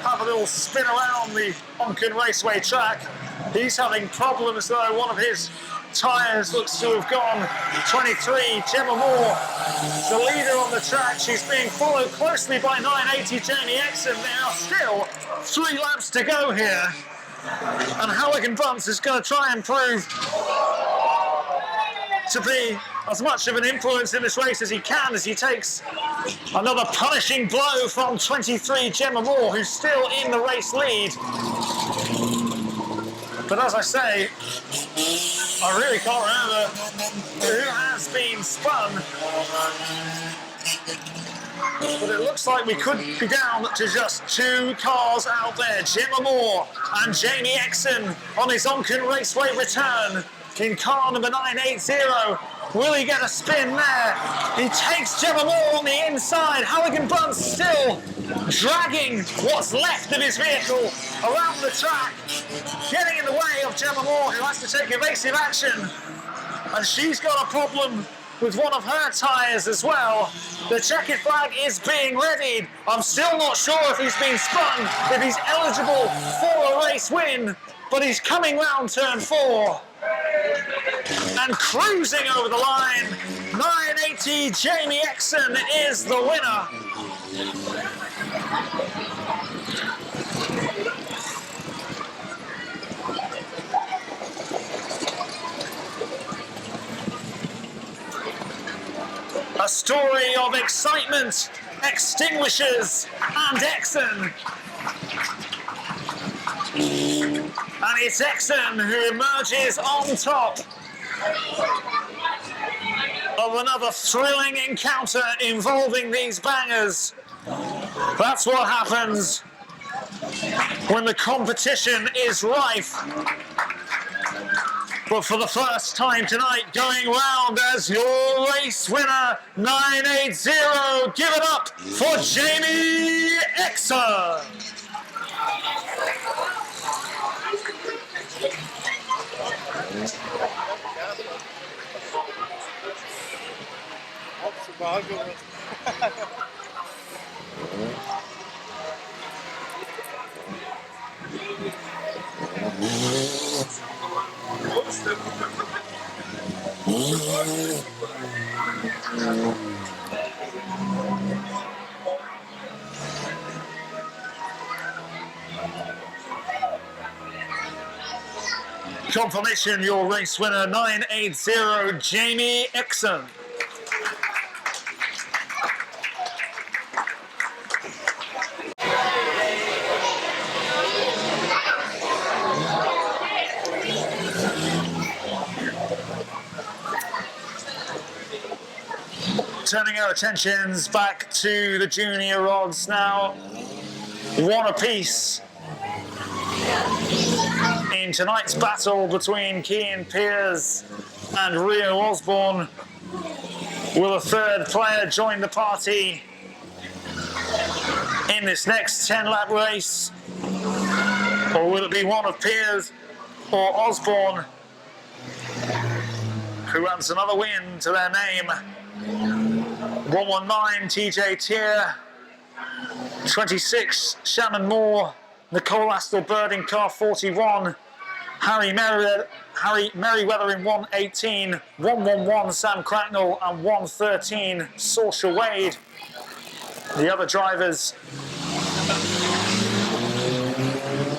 have a little spin around the Onchan Raceway track. He's having problems though. One of his tyres looks to have gone. 23 Gemma Moore, the leader on the track. She's being followed closely by 980 Jamie Exon. There are still 3 laps to go here, and Halligan Bunce is going to try and prove to be as much of an influence in this race as he can, as he takes another punishing blow from 23 Gemma Moore, who's still in the race lead. But as I say, I really can't remember who has been spun. But it looks like we could be down to just 2 cars out there. Gemma Moore and Jamie Exon on his Onchan Raceway return in car number 980. Will he get a spin there? He takes Gemma Moore on the inside. Halligan Bunce still dragging what's left of his vehicle around the track, getting in the way of Gemma Moore, who has to take evasive action. And she's got a problem with one of her tyres as well. The checkered flag is being readied. I'm still not sure if he's been spun, if he's eligible for a race win, but he's coming round turn 4 and cruising over the line. 980 Jamie Exon is the winner. A story of excitement, extinguishers and Exon. And it's Exon who emerges on top of another thrilling encounter involving these bangers. That's what happens when the competition is rife. But for the first time tonight, going round as your race winner, 980. Give it up for Jamie Exon. Confirmation, your race winner, 980 Jamie Exon. turning our attentions back to the junior rods now. One apiece in tonight's battle between Cian Pearce and Rio Osborne. Will a third player join the party in this next 10-lap race? Or will it be one of Pearce or Osborne who adds another win to their name? 119 TJ Tier, 26 Shannon Moore, Nicole Astle-Bird in car 41, Harry Merriweather in 118, 111 Sam Cracknell and 113 Saoirse Wade. The other drivers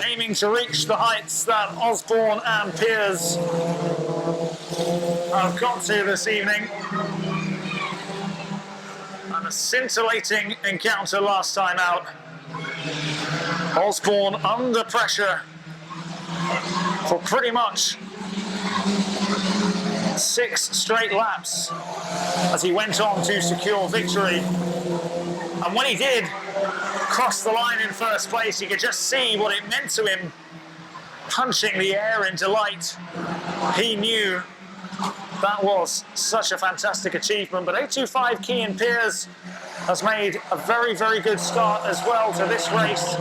aiming to reach the heights that Osborne and Pearce have got to this evening. And a scintillating encounter last time out. Osborne under pressure for pretty much 6 straight laps as he went on to secure victory. And when he did cross the line in first place, you could just see what it meant to him, punching the air in delight. He knew that was such a fantastic achievement. But 825 Cian Pearce has made a very, very good start as well to this race.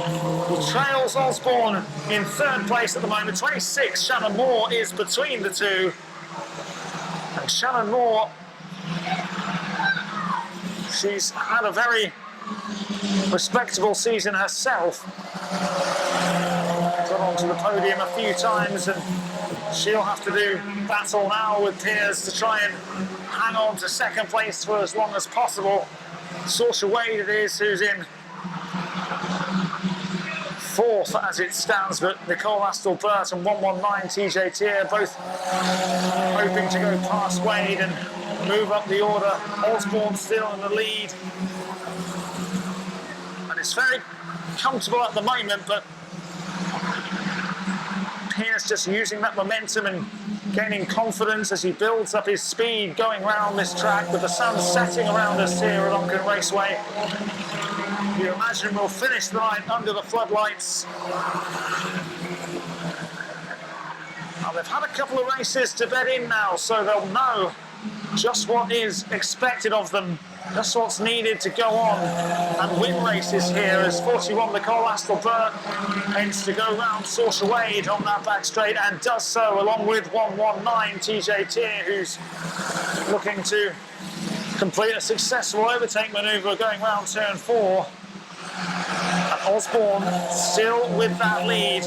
He trails Osborne in third place at the moment. 26 Shannon Moore is between the two. And Shannon Moore, she's had a very respectable season herself. Got onto the podium a few times, and she'll have to do battle now with Pearce to try and hang on to second place for as long as possible. Saoirse Wade it is who's in fourth as it stands, but Nicole Astle-Bird and 119 TJ Tier both hoping to go past Wade and move up the order. Osborne still in the lead, and it's very comfortable at the moment, but Pearce just using that momentum and gaining confidence as he builds up his speed going round this track with the sun setting around us here at Onchan Raceway. You imagine we'll finish the night under the floodlights. Now, they've had a couple of races to bed in now, so they'll know just what is expected of them, just what's needed to go on and win races here, as 41 Nicole Astle-Bird aims to go round Saoirse Wade on that back straight, and does so along with 119 TJ Tier, who's looking to complete a successful overtake manoeuvre going round turn 4. And Osborne still with that lead,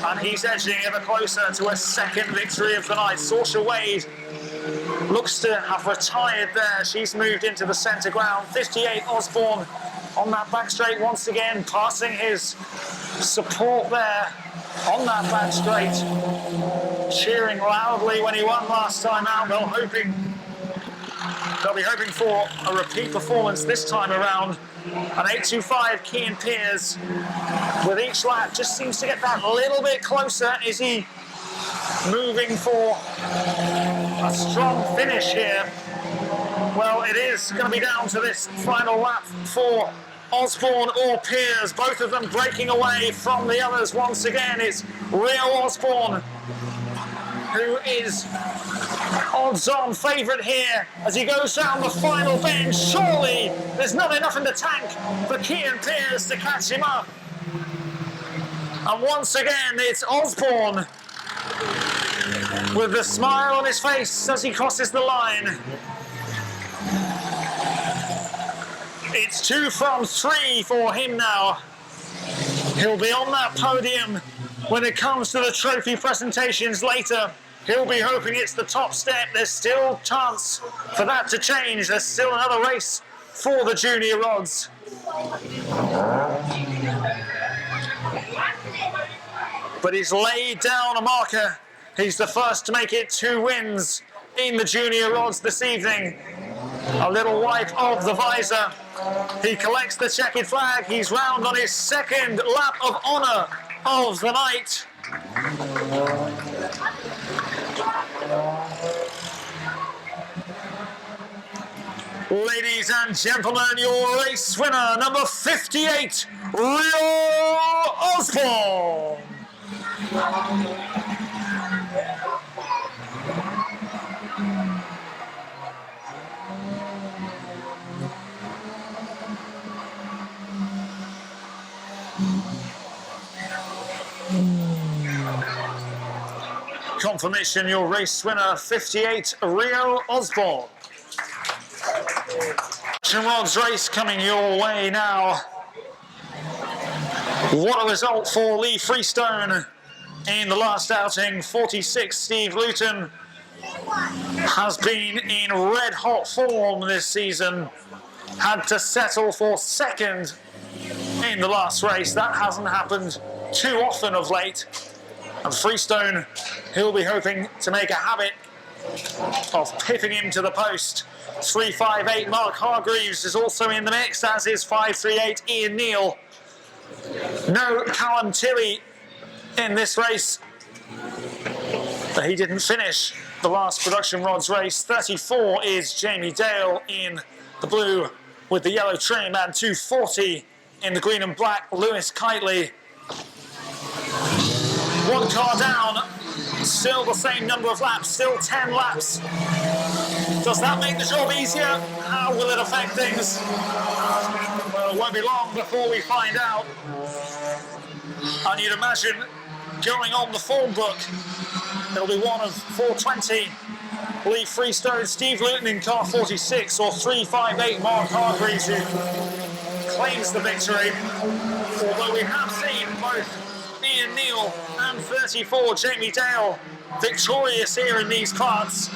and he's edging ever closer to a second victory of the night. Saoirse Wade looks to have retired there. She's moved into the centre ground. 58 Osborne on that back straight once again, passing his support there on that back straight, cheering loudly when he won last time out. They'll be hoping for a repeat performance this time around. And 825 Cian Pearce with each lap just seems to get that little bit closer. Is he moving for a strong finish here? Well, it is going to be down to this final lap for Osborne or Pearce, both of them breaking away from the others once again. It's Rio Osborne who is odds-on favourite here as he goes down the final bend. Surely there's not enough in the tank for Cian Pearce to catch him up. And once again, it's Osborne with the smile on his face as he crosses the line. It's 2 from 3 for him now. He'll be on that podium when it comes to the trophy presentations later. He'll be hoping it's the top step. There's still chance for that to change. There's still another race for the junior rods. But he's laid down a marker. He's the first to make it 2 wins in the junior rods this evening. A little wipe of the visor. He collects the checkered flag. He's round on his second lap of honour of the night. Ladies and gentlemen, your race winner, number 58, Rio Osborne. Confirmation, your race winner, 58, Rio Osborne. Onchan Rods race coming your way now. What a result for Lee Freestone in the last outing. 46, Steve Luton has been in red-hot form this season. Had to settle for second in the last race. That hasn't happened too often of late. And Freestone, he'll be hoping to make a habit of pipping him to the post. 3.58 Mark Hargreaves is also in the mix, as is 5.38 Ian Neal. No Callum Tilley in this race, but he didn't finish the last Production Rods race. 34 is Jamie Dale in the blue with the yellow trim, and 2.40 in the green and black, Lewis Kitely. One car down, still the same number of laps, still 10 laps. Does that make the job easier? How will it affect things? Well, it won't be long before we find out. And you'd imagine going on the form book, it'll be one of 4.20 Lee Freestone, Steve Luton in car 46, or 3.58 Mark Hargreaves, who claims the victory. Although we have seen both Ian Neal and 34 Jamie Dale victorious here in these parts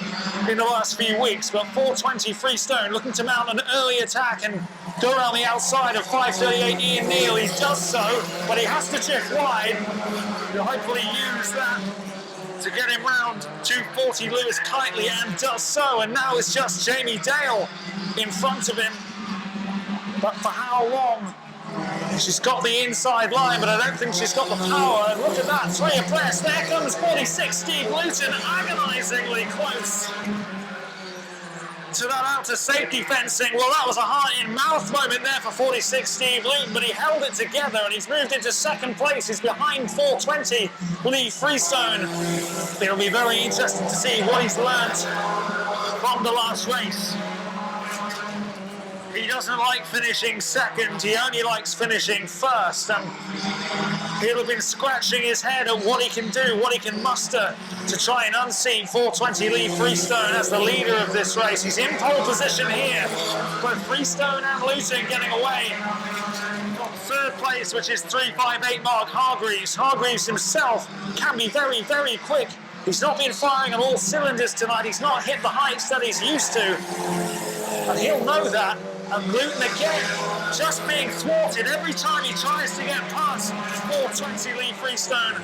in the last few weeks, but 4.20 Freestone looking to mount an early attack and go around the outside of 5.38 Ian Neal. He does so, but he has to chip wide. He'll hopefully use that to get him round 2.40 Lewis Kitely, and does so, and now it's just Jamie Dale in front of him. But for how long? She's got the inside line, but I don't think she's got the power. And look at that, 3 abreast. There comes 46 Steve Luton, agonisingly close to that outer safety fencing. Well, that was a heart-in-mouth moment there for 46 Steve Luton, but he held it together and he's moved into second place. He's behind 4.20 Lee Freestone. It'll be very interesting to see what he's learnt from the last race. He doesn't like finishing second, he only likes finishing first, and he'll have been scratching his head at what he can do, what he can muster to try and unseat 4.20 Lee Freestone as the leader of this race. He's in pole position here, both Freestone and Luton getting away. Got third place, which is 3.58 Mark Hargreaves. Hargreaves himself can be very, very quick. He's not been firing on all cylinders tonight. He's not hit the heights that he's used to, and he'll know that. And Luton again, just being thwarted every time he tries to get past 4.20 Lee Freestone.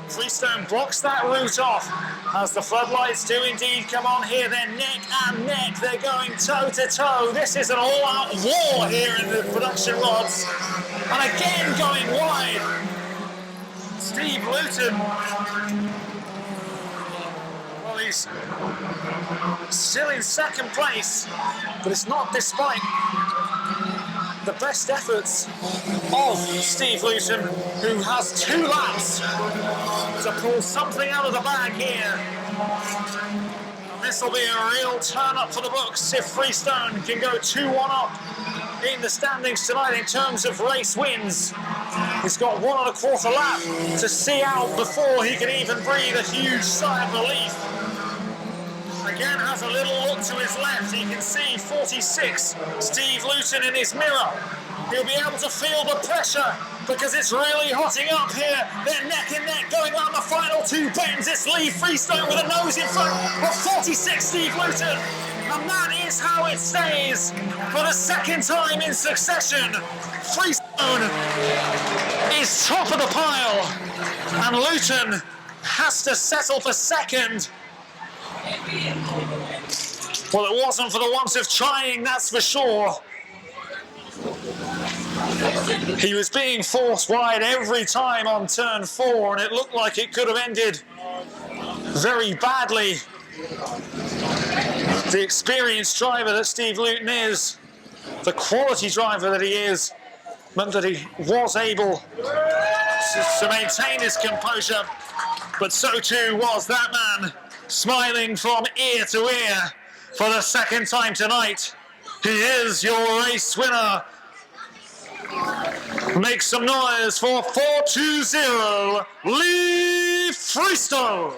Freestone blocks that route off as the floodlights do indeed come on here. They're neck and neck, they're going toe to toe. This is an all-out war here in the Production Rods. And again going wide. Steve Luton. Well, he's still in second place, but it's not despite the best efforts of Steve Luton, who has 2 laps to pull something out of the bag here. And this will be a real turn up for the books if Freestone can go 2-1 up in the standings tonight in terms of race wins. He's got 1 1/4 lap to see out before he can even breathe a huge sigh of relief. Again has a little look to his left. He can see 46 Steve Luton in his mirror. He'll be able to feel the pressure because it's really hotting up here. They're neck and neck going on the final 2 bends. It's Lee Freestone with a nose in front of 46 Steve Luton. And that is how it stays for the second time in succession. Freestone is top of the pile and Luton has to settle for second. Well, it wasn't for the want of trying, that's for sure. He was being forced wide every time on turn 4, and it looked like it could have ended very badly The experienced driver that Steve Luton is, the quality driver that he is, meant that he was able to maintain his composure, but so too was that man, smiling from ear to ear for the second time tonight. He is your race winner. Make some noise for 420 Lee Freestone.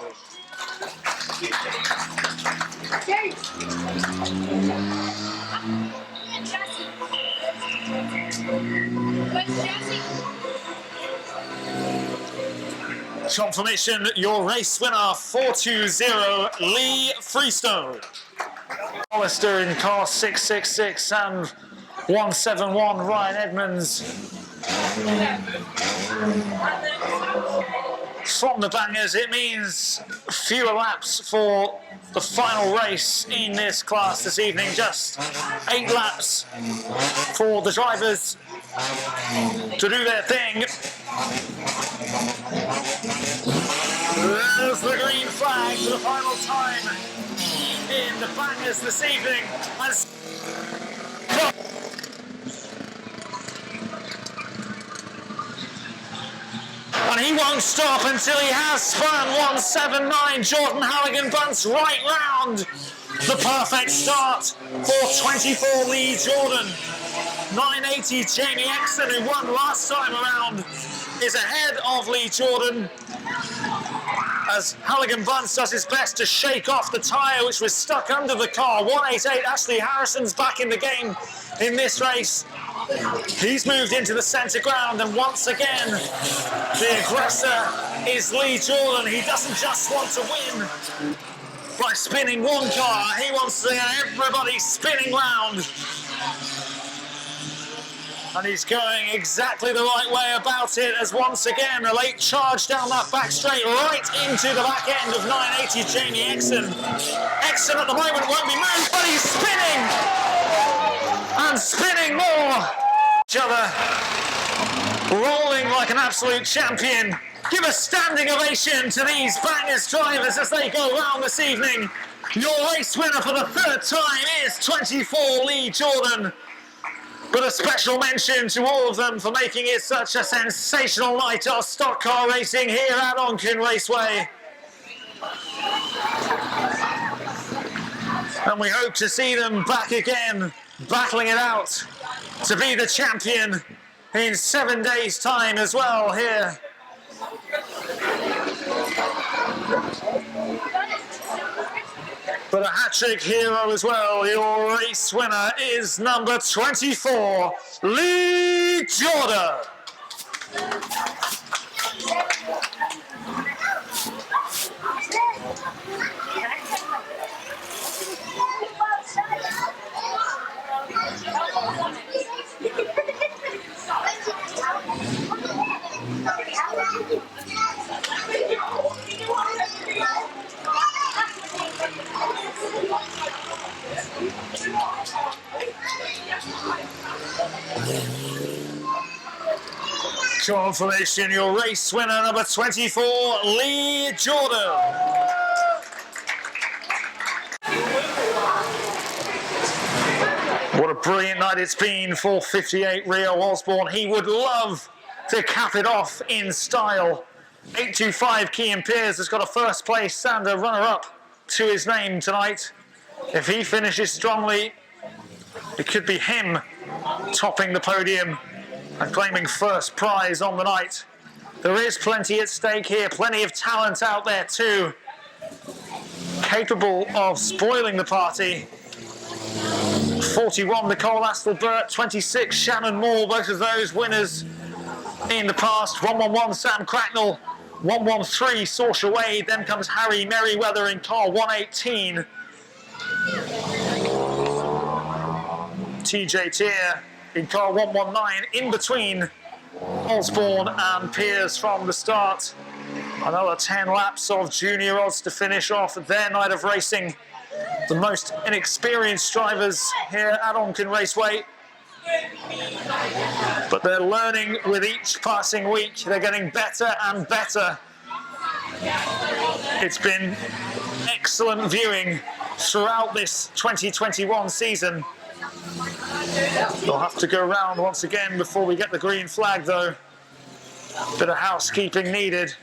Confirmation, your race winner, 420 Lee Freestone. Hollister in car 666 and 171 Ryan Edmonds. From the bangers, it means fewer laps for the final race in this class this evening. Just 8 laps for the drivers to do their thing. There's the green flag for the final time in the bangers this evening. And he won't stop until he has spun 179 Jordan Halligan-Bunce right round. The perfect start for 24 Lee Jordan. 980 Jamie Exton, who won last time around, is ahead of Lee Jordan as Halligan-Bunce does his best to shake off the tyre which was stuck under the car. 188 Ashley Harrison's back in the game in this race. He's moved into the centre ground, and once again the aggressor is Lee Jordan. He doesn't just want to win by spinning one car, he wants to get everybody spinning round. And he's going exactly the right way about it, as once again a late charge down that back straight right into the back end of 980 Jamie Exton. Exton at the moment won't be moved, but he's spinning and spinning more. Each other rolling like an absolute champion. Give a standing ovation to these bangers drivers as they go round this evening. Your race winner for the third time is 24 Lee Jordan. But a special mention to all of them for making it such a sensational night of stock car racing here at Onchan Raceway. And we hope to see them back again, battling it out to be the champion in 7 days' time as well here. But a hat-trick hero as well. Your race winner is number 24, Lee Jordan. Confirmation, your race winner, number 24, Lee Jordan. What a brilliant night it's been for 58 Rio Osborne. He would love to cap it off in style. 825 Kean Pearce has got a first place and a runner-up to his name tonight. If he finishes strongly, it could be him topping the podium and claiming first prize on the night. There is plenty at stake here, plenty of talent out there too, capable of spoiling the party. 41 Nicole Astlebert, 26 Shannon Moore, both of those winners in the past. 111 Sam Cracknell, 113 Saoirse Wade, then comes Harry Merriweather in car 118. TJ Tier in car 119, in between Osborne and Pearce from the start. Another 10 laps of junior odds to finish off their night of racing. The most inexperienced drivers here at Onchan Raceway. But they're learning with each passing week. They're getting better and better. It's been excellent viewing throughout this 2021 season. They'll have to go round once again before we get the green flag though. Bit of housekeeping needed.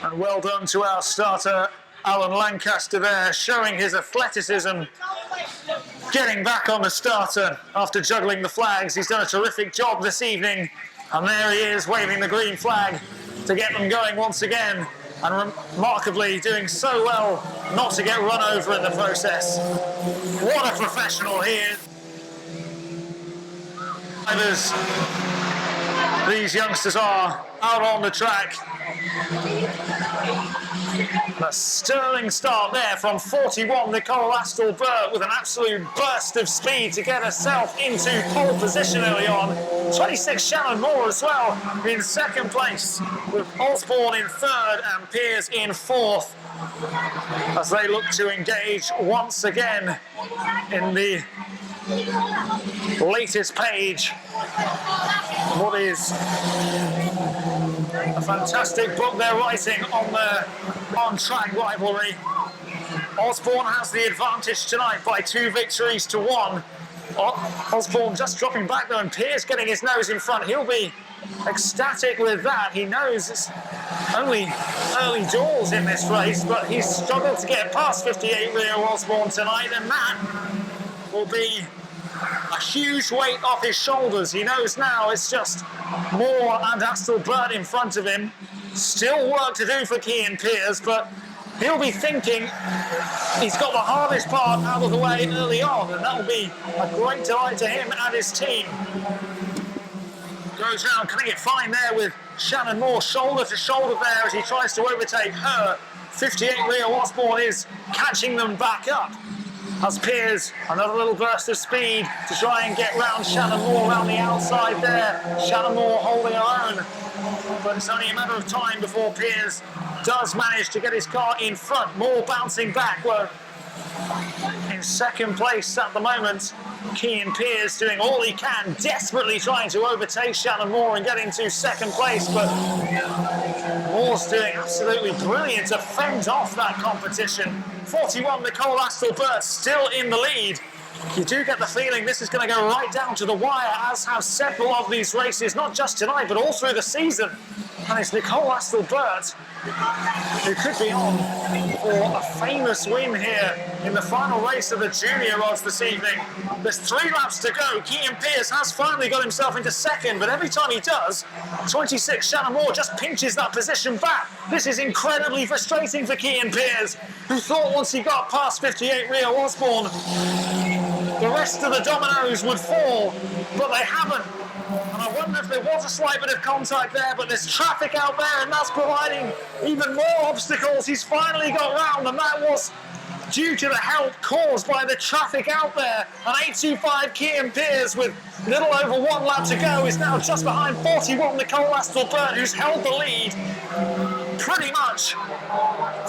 And well done to our starter, Alan Lancaster there, showing his athleticism, getting back on the starter after juggling the flags. He's done a terrific job this evening, and there he is waving the green flag to get them going once again, and remarkably doing so well not to get run over in the process. What a professional he is. These youngsters are out on the track. A sterling start there from 41, Nicole Astle-Burt, with an absolute burst of speed to get herself into pole position early on. 26, Shannon Moore as well in second place, with Osborne in third and Peers in fourth, as they look to engage once again in the latest page. What is a fantastic book they're writing on the on-track rivalry. Osborne has the advantage tonight by 2 victories to 1. Osborne just dropping back though, and Pearce getting his nose in front. He'll be ecstatic with that. He knows it's only early doors in this race, but he's struggled to get past 58 Rio Osborne tonight, and that will be a huge weight off his shoulders. He knows now it's just Moore and Astle-Burt in front of him. Still work to do for Cian Pearce, but he'll be thinking he's got the hardest part out of the way early on, and that will be a great delight to him and his team. Goes round, cutting it fine there with Shannon Moore, shoulder to shoulder there as he tries to overtake her. 58 Rio Osborne is catching them back up. As Pearce, another little burst of speed to try and get round Shannon Moore around the outside there. Shannon Moore holding her own, but it's only a matter of time before Pearce does manage to get his car in front. Moore bouncing back. Well, in second place at the moment, Cian Pearce doing all he can, desperately trying to overtake Shannon Moore and get into second place, but Moore's doing absolutely brilliant to fend off that competition. 41, Nicole Astle-Burt still in the lead. You do get the feeling this is going to go right down to the wire, as have several of these races, not just tonight, but all through the season. And it's Nicole Astle-Burt who could be on for a famous win here in the final race of the junior rods this evening. There's 3 laps to go. Cian Pearce has finally got himself into second, but every time he does, 26 Shannon Moore just pinches that position back. This is incredibly frustrating for Cian Pearce, who thought once he got past 58 Rio Osborne, the rest of the dominoes would fall, but they haven't. And I wonder if there was a slight bit of contact there, but there's traffic out there, and that's providing even more obstacles. He's finally got round, and that was due to the help caused by the traffic out there. An 8.25 Cian Pearce with little over 1 lap to go is now just behind 41 Nicole Astle-Burt, who's held the lead pretty much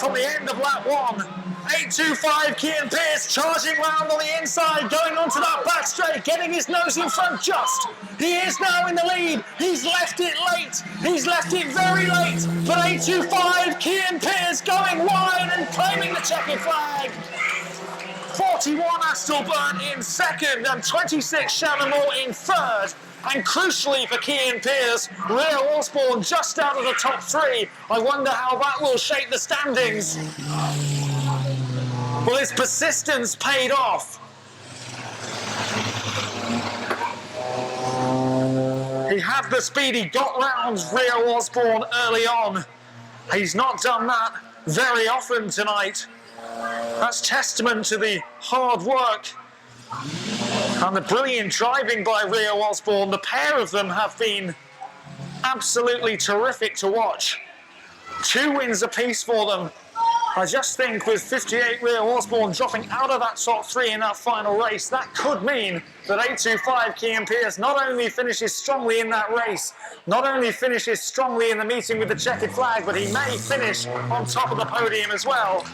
from the end of lap 1. 8.25 Cian Pearce charging round on the inside, going onto that back straight, getting his nose in front just. He is now in the lead. He's left it late. He's left it very late. But 8.25 Cian Pearce going wide and claiming the checkered flag. 41 Astle-Burt in second and 26 Shannon Moore in third. And crucially for Cian Pearce, Rio Osborne just out of the top 3. I wonder how that will shape the standings. Well, his persistence paid off. He had the speed, he got round Rio Osborne early on. He's not done that very often tonight. That's testament to the hard work And the brilliant driving by Rio Osborne, the pair of them have been absolutely terrific to watch. 2 wins apiece for them. I just think with 58 Rio Osborne dropping out of that top 3 in that final race, that could mean that 825 Cian Pearce not only finishes strongly in that race, not only finishes strongly in the meeting with the checkered flag, but he may finish on top of the podium as well.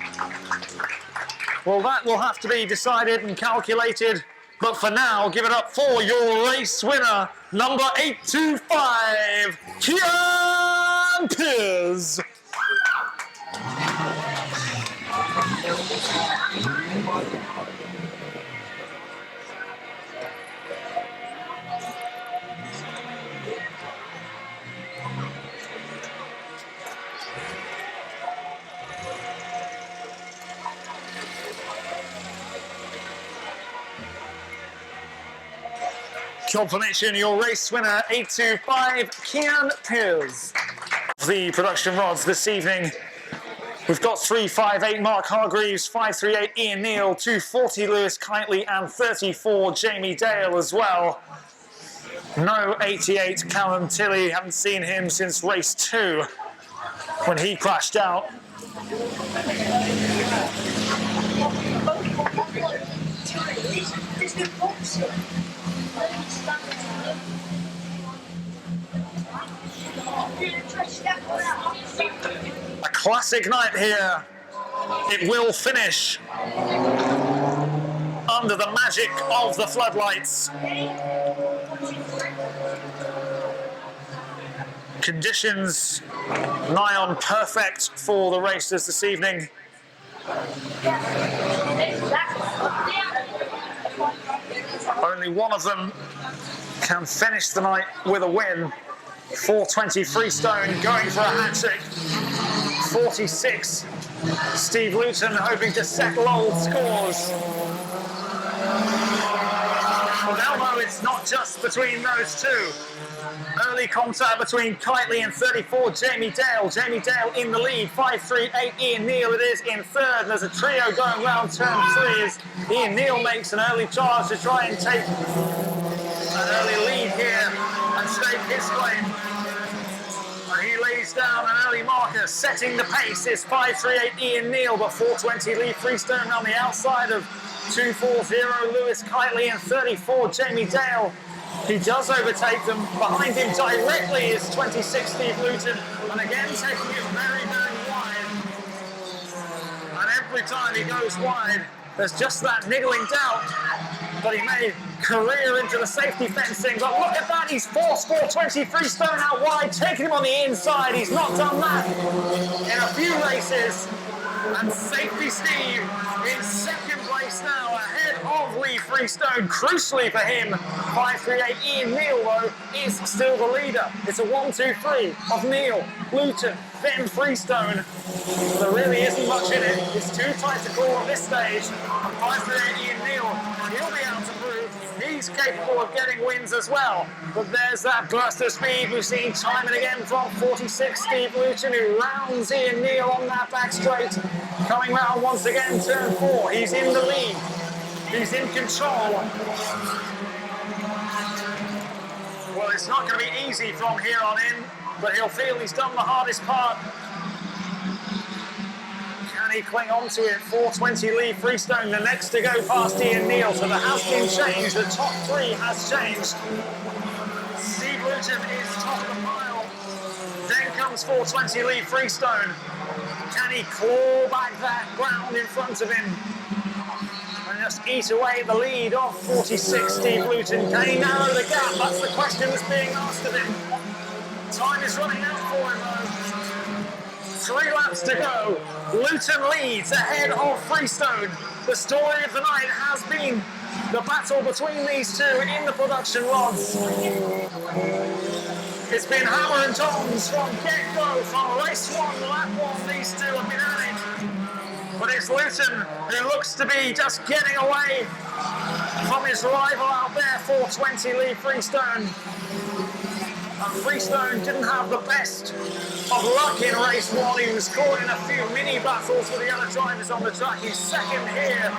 Well, that will have to be decided and calculated. But for now, give it up for your race winner, number 825, Cian Pearce. Confirmation, your race winner, 825, Cian Pearce. The production rods this evening, we've got 358 Mark Hargreaves, 538 Ian Neal, 240 Lewis Kitely, and 34 Jamie Dale as well. No 88 Callum Tilley, haven't seen him since race 2 when he crashed out. A classic night here. It will finish under the magic of the floodlights. Conditions nigh on perfect for the racers this evening. Only one of them can finish the night with a win. 420 Freestone going for a hat-trick. 46 Steve Luton hoping to settle old scores. Well, now though, it's not just between those two. Early contact between Kitely and 34 Jamie Dale. Jamie Dale in the lead. 538 Ian Neal it is in third. There's a trio going round turn 3 as Ian Neal makes an early charge to try and take an early lead here and stake his claim. And he lays down an early marker. Setting the pace is 538 Ian Neal, but 420 Lee Freestone on the outside of 240 Lewis Kitely and 34 Jamie Dale. He does overtake them. Behind him directly is 26 Steve Luton, and again taking it very, very wide. And every time he goes wide, there's just that niggling doubt that he may career into the safety fencing. But look at that, he's forced 420 Freestone out wide, taking him on the inside. He's not done that in a few races. And Safety Steve in second place now, ahead of Lee Freestone. Crucially for him, 538 Ian Neal, though, is still the leader. It's a 1-2-3 of Neal, Luton, then Freestone. There really isn't much in it. It's too tight to call at this stage. And 538 Ian Neal, he'll be able to prove he's capable of getting wins as well. But there's that burst of speed we've seen time and again from 46 Steve Luton, who rounds Ian Neal on that back straight. Coming round once again, turn 4. He's in the lead. He's in control. Well, it's not going to be easy from here on in, but he'll feel he's done the hardest part. Can he cling on to it? 420 Lee Freestone, the next to go past Ian Neal. So there has been change. The top 3 has changed. Steve Luton is top of the pile. Then comes 420 Lee Freestone. Can he claw back that ground in front of him and just eat away the lead of 46 Steve Luton? Can he narrow the gap? That's the question that's being asked of him. Time is running out for him though. 3 laps to go. Luton leads ahead of Freestone. The story of the night has been the battle between these two in the production rods. It's been hammer and tongs from get-go, from race 1, lap 1, these two have been at it. But it's Luton who looks to be just getting away from his rival out there, 420 Lee Freestone. And Freestone didn't have the best of luck in race one. He was caught in a few mini battles with the other drivers on the track. He's second here.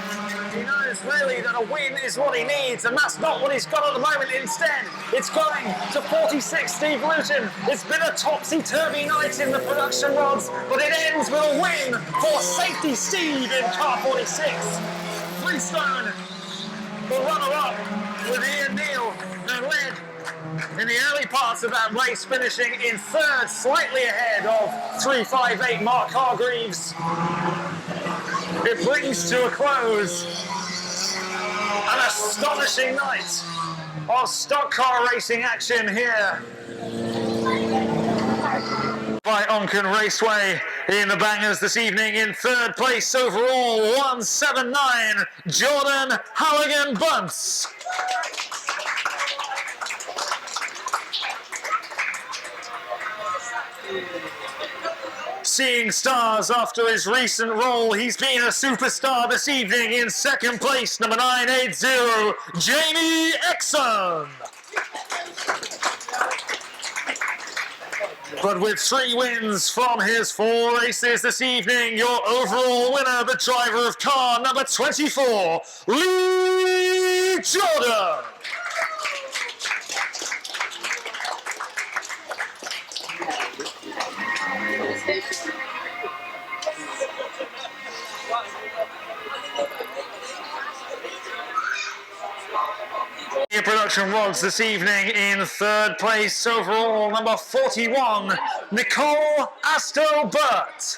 He knows really that a win is what he needs, and that's not what he's got at the moment. Instead, it's going to 46 Steve Luton. It's been a topsy-turvy night in the production rods, but it ends with a win for Safety Steve in car 46. Freestone, the runner-up with Ian Neal, who led in the early parts of that race, finishing in third, slightly ahead of 358 Mark Hargreaves. It brings to a close an astonishing night of stock car racing action here by Onchan Raceway. In the bangers this evening, in third place overall, 179, Jordan Halligan Bunce. Seeing stars after his recent role, he's been a superstar this evening. In second place, number 980, Jamie Exon. But with 3 wins from his 4 races this evening, your overall winner, the driver of car number 24, Lee Jordan. Production rods this evening in third place overall, number 41, Nicole Astelbert.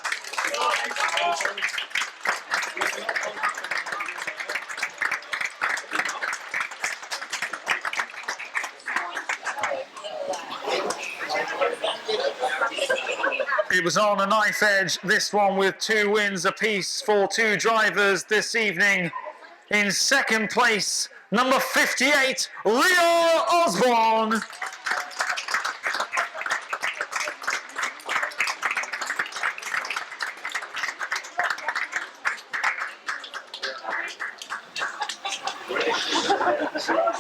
It was on a knife edge, this one, with 2 wins apiece for 2 drivers this evening. In second place, number 58, Rio Osborne.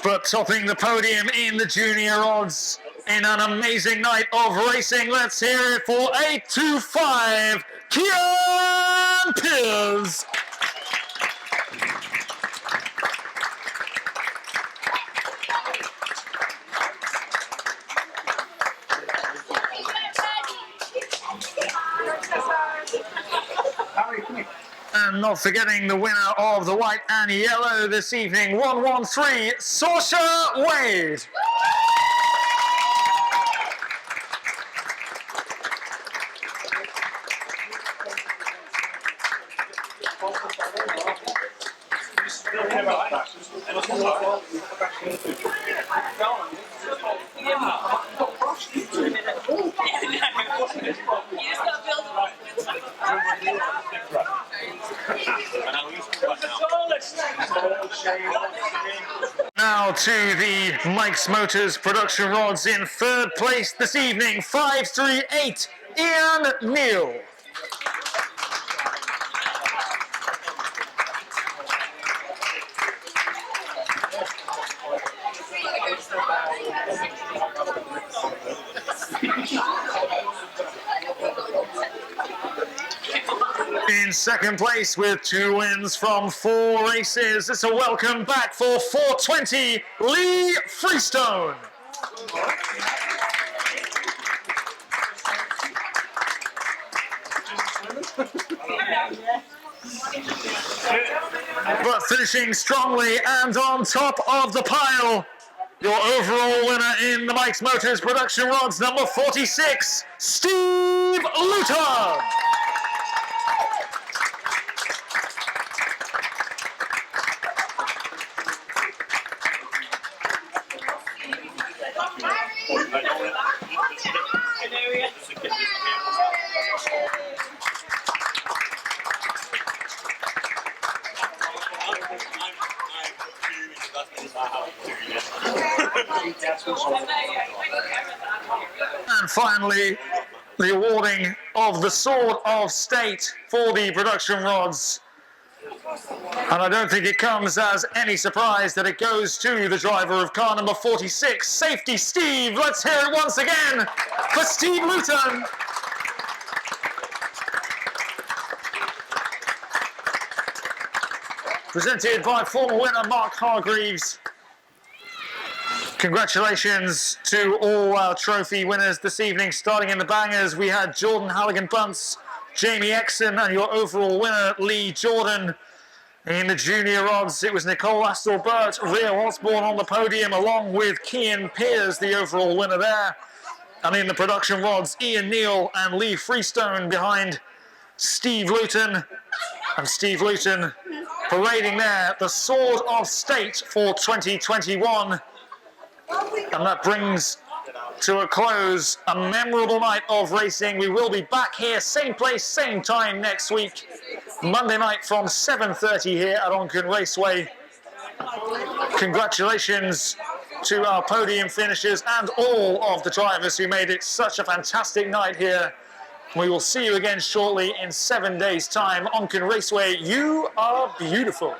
But topping the podium in the junior odds in an amazing night of racing, let's hear it for 825, Kian Piers. And not forgetting the winner of the white and yellow this evening, 113, Saoirse Wade. Now to the Mike's Motors production rods in third place this evening, 538, Ian Neal. In second place with 2 wins from 4 races, it's a welcome back for 420, Lee Freestone. But finishing strongly and on top of the pile, your overall winner in the Mike's Motors production rods, number 46, Steve Luton. And finally, the awarding of the Sword of State for the production rods And I don't think it comes as any surprise that it goes to the driver of car number 46, Safety Steve. Let's hear it once again for Steve Luton. Presented by former winner Mark Hargreaves. Congratulations to all our trophy winners this evening. Starting in the bangers, we had Jordan Halligan-Bunce, Jamie Exon, and your overall winner, Lee Jordan. In the junior odds, it was Nicole Astor-Burt, Rio Osborne on the podium, along with Cian Pears, the overall winner there. And in the production rods, Ian Neal and Lee Freestone behind Steve Luton. And Steve Luton parading there the Sword of State for 2021. And that brings to a close a memorable night of racing. We will be back here, same place, same time next week. Monday night from 7:30 here at Onchan Raceway. Congratulations to our podium finishers and all of the drivers who made it such a fantastic night here. We will see you again shortly in 7 days' time. Onchan Raceway, you are beautiful.